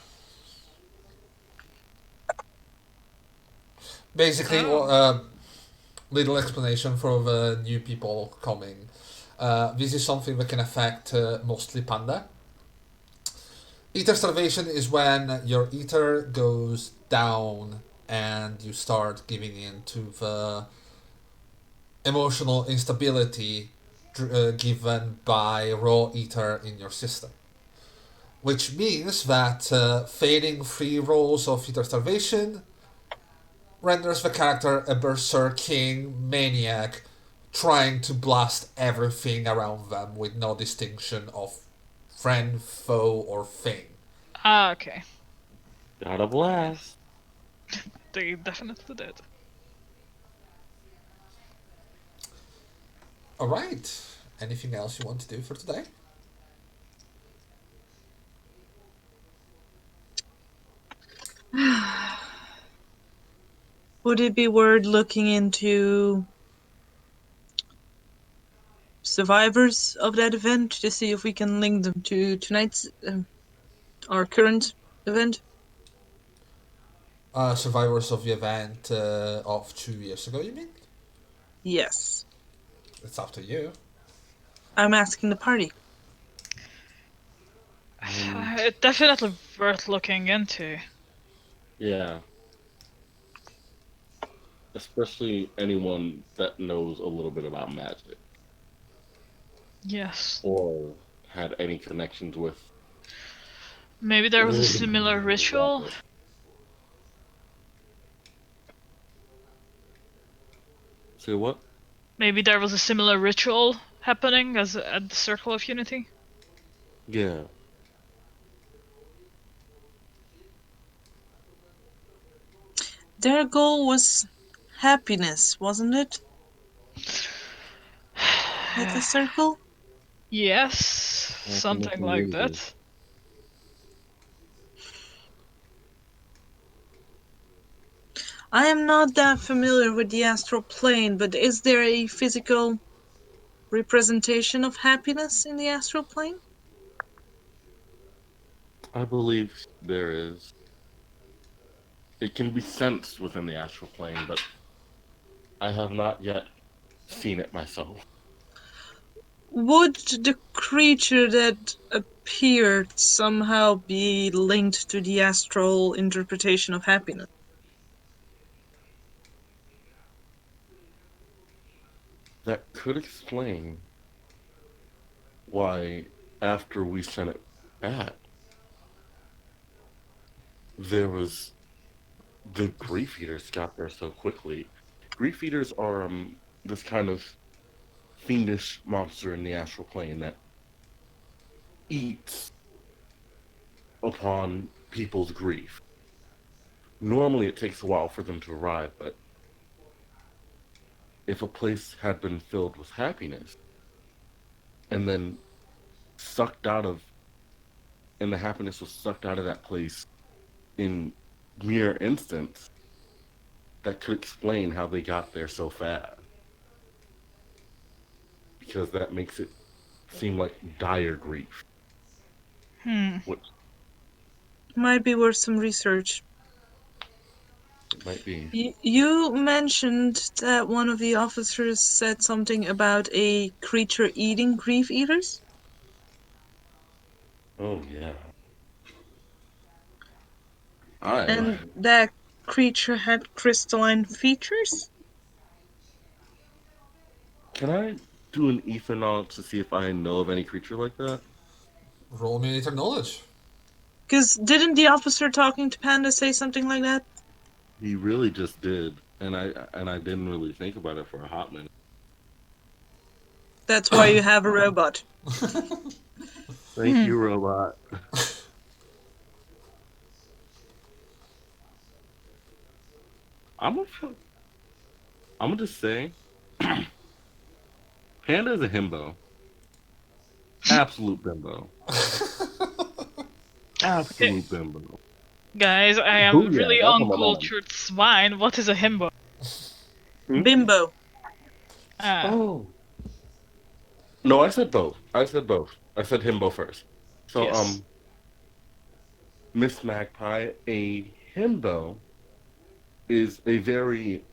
Basically, Oh. little explanation for the new people coming. This is something that can affect mostly Panda. Ether starvation is when your ether goes down and you start giving in to the emotional instability given by raw ether in your system. Which means that failing 3 rolls of ether starvation renders the character a berserking maniac trying to blast everything around them with no distinction of friend, foe, or thing. Okay. Got a blast. They definitely did. Alright. Anything else you want to do for today? Would it be worth looking into survivors of that event to see if we can link them to tonight's our current event? Survivors of the event of 2 years ago, you mean? Yes. It's up to you. I'm asking the party. It's definitely worth looking into. Yeah. Especially anyone that knows a little bit about magic Yes. or had any connections with. Maybe there was a similar ritual. Say what? Maybe there was a similar ritual happening as at the Circle of Unity. Yeah. Their goal was happiness, wasn't it? At the circle? Yes, Happiness something and like unity. that. I am not that familiar with the astral plane, but is there a physical representation of happiness in the astral plane? I believe there is. It can be sensed within the astral plane, but I have not yet seen it myself. Would the creature that appeared somehow be linked to the astral interpretation of happiness? That could explain why, after we sent it back, there was the grief eaters got there so quickly. Grief eaters are this kind of fiendish monster in the astral plane that eats upon people's grief. Normally, it takes a while for them to arrive, but if a place had been filled with happiness and then sucked out of, and the happiness was sucked out of that place in mere instants, that could explain how they got there so fast. Because that makes it seem like dire grief, Hmm. which Might be worth some research. it might be. You mentioned that one of the officers said something about a creature eating grief eaters? Oh yeah. And I that creature had crystalline features? can I do an ether knowledge to see if I know of any creature like that? Roll me nature knowledge. Because didn't the officer talking to Panda say something like that? He really just did, and I didn't really think about it for a hot minute. That's why you have a robot. Thank you, robot. I'm gonna, I'm gonna just say, Panda is a himbo, absolute bimbo, Okay, absolute bimbo. guys, I am Booyah, really that's what my man. uncultured swine. What is a himbo? Hmm? Bimbo. Ah, Oh no, I said both. I said both. I said himbo first. So yes. Miss Magpie, a himbo is a very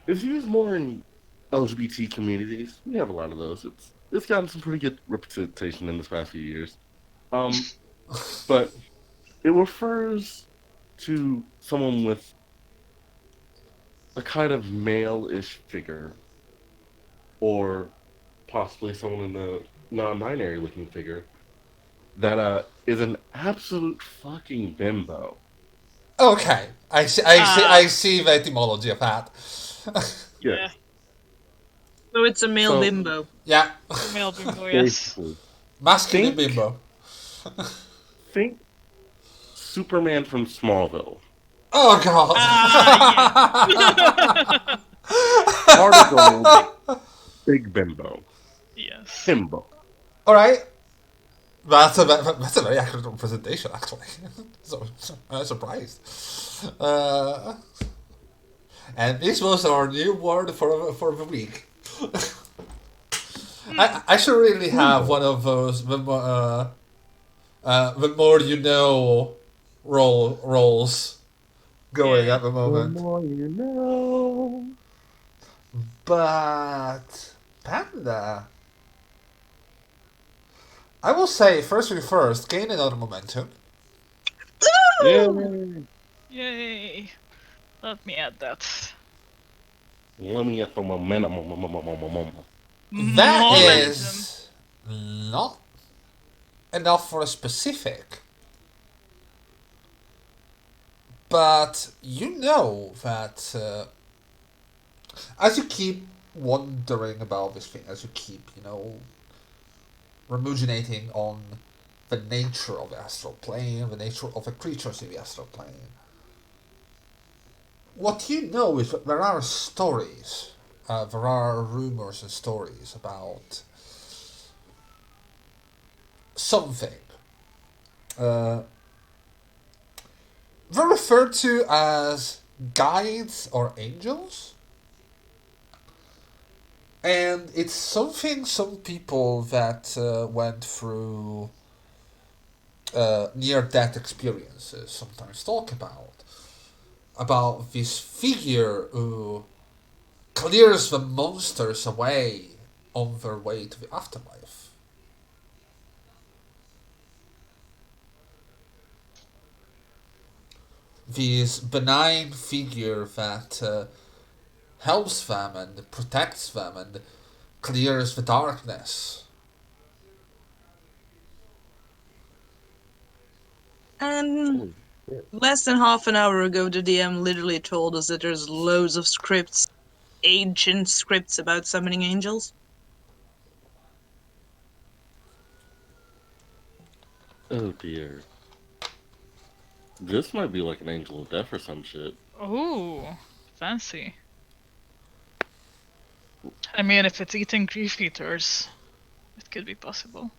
it's used more in LGBT communities. We have a lot of those. It's gotten some pretty good representation in this past few years. Um, but it refers to someone with a kind of male-ish figure, or possibly someone in the non-binary looking figure that is an absolute fucking bimbo. Okay, I Ah, see the etymology of that. yeah. Yes. So it's a male So bimbo. Yeah, Female bimbo, yes. basically, masculine think bimbo. think Superman from Smallville. Oh god. Ah, yes. Heart of gold, big bimbo. Yes. Himbo. All right. That's a very accurate representation, actually. So I'm surprised. Uh, and this was our new word for the week. I should really have one of those the more you know rolls going Yeah. at the The moment. more you know. But Panda, I will say first thing first, gain another momentum. Yeah. Woo! Yay! Let me add that. Let me get some momentum. That Momentum. is not enough for a specific, but you know that as you keep wondering about this thing, as you keep, ruminating on the nature of the astral plane, the nature of the creatures in the astral plane, what you know is that there are stories, there are rumors and stories about something. Uh, they're referred to as guides or angels. And it's something some people that went through near death experiences sometimes talk about. About this figure who clears the monsters away on their way to the afterlife. This benign figure that helps them and protects them and clears the darkness. And Oh, shit. less than half an hour ago, the DM literally told us that there's loads of scripts, ancient scripts about summoning angels. Oh dear. This might be like an angel of death or some shit. Oh, fancy. I mean, if it's eating grief eaters, it could be possible.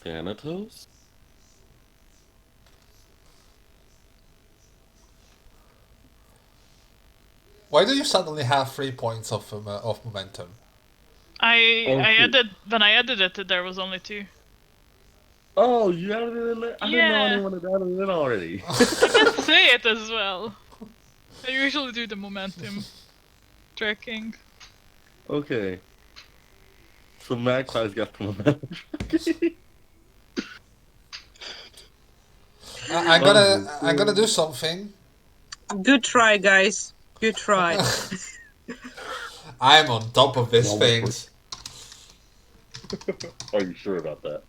Thanatos? Why do you suddenly have 3 points of momentum? I Oh I shit. added when I added it, there was only 2. Oh, you added it in there? I didn't know Yeah, anyone had added it in already. I can say it as well. I usually do the momentum tracking. Okay. So Magpie's got the momentum. I'm gonna do something. Good try, guys. Good try. I'm on top of these One more. things. Are you sure about that?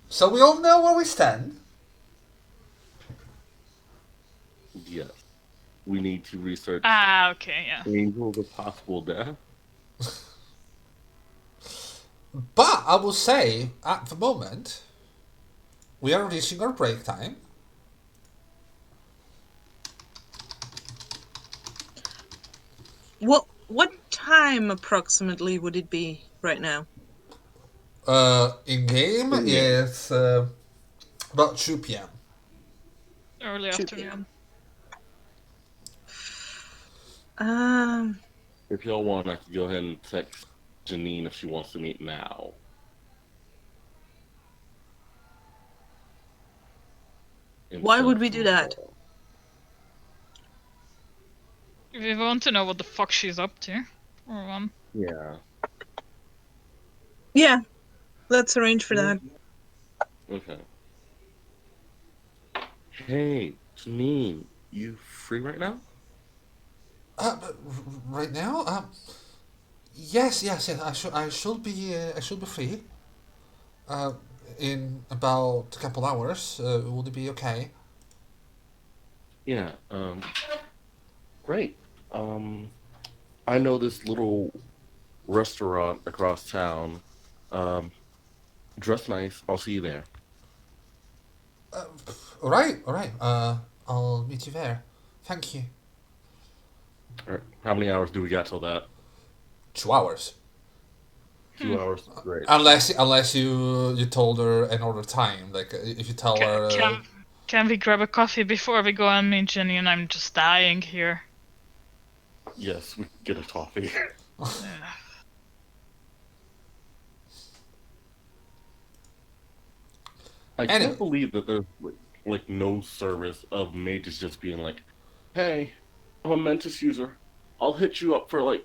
So we all know where we stand. Yes. We need to research Ah, okay, yeah. angels of possible death. But I will say, at the moment, we are reaching our break time. What time approximately would it be right now? In game In game. is about 2 p.m. Early 2 p.m. afternoon. Um, If y'all want, I could go ahead and text Janine if she wants to meet now. why Instead would of we do that? tomorrow. If you want to know what the fuck she's up to, or Yeah. Yeah, let's arrange for that. Okay. Hey, Janine, you free right now? But right now, yes. I should be free. Uh, in about a couple hours, would it be okay? Yeah. Great. I know this little restaurant across town. Um, dress nice. I'll see you there. All right. I'll meet you there. Thank you. All right. How many hours do we got till that? 2 hours. Hmm. 2 hours? Great. Unless you told her another time. Like if you tell Can, her. can we grab a coffee before we go and meet Jenny? And I'm just dying here. Yes, we can get a coffee. Yeah. I Anyway, can't believe that there's like like no service of mages just being like, "Hey, I'm a Mentis user. I'll hit you up for like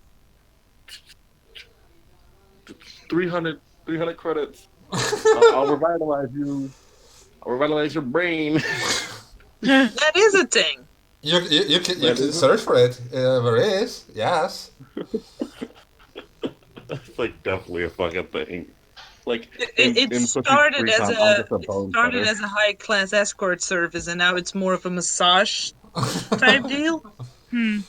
300 credits. I'll revitalize you. I'll revitalize your brain." That is a thing. You That can is search for it. There is, yes. That's like definitely a fucking thing. Like It in Pussy's started free as time, I'm a just a bone setter. high class escort service, and now it's more of a massage type deal. Hmm.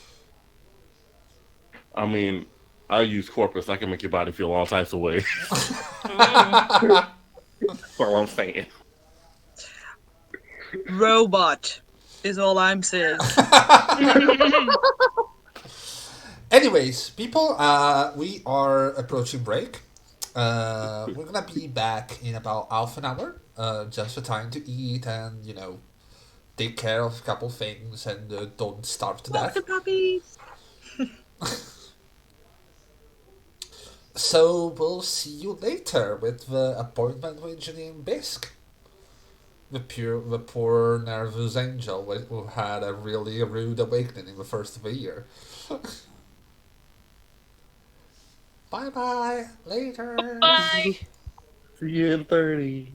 I mean, I use Corpus. I can make your body feel all types of ways. Ooh. That's all I'm saying. Robot is all I'm saying. Anyways, people, we are approaching break. We're gonna be back in about half an hour, just for time to eat and take care of a couple things and don't starve to Walk the death. puppies. So we'll see you later with the appointment with Janine Bisk, the poor nervous angel who had a really rude awakening in the first of the year. Bye bye. Later. Bye. See you in 30.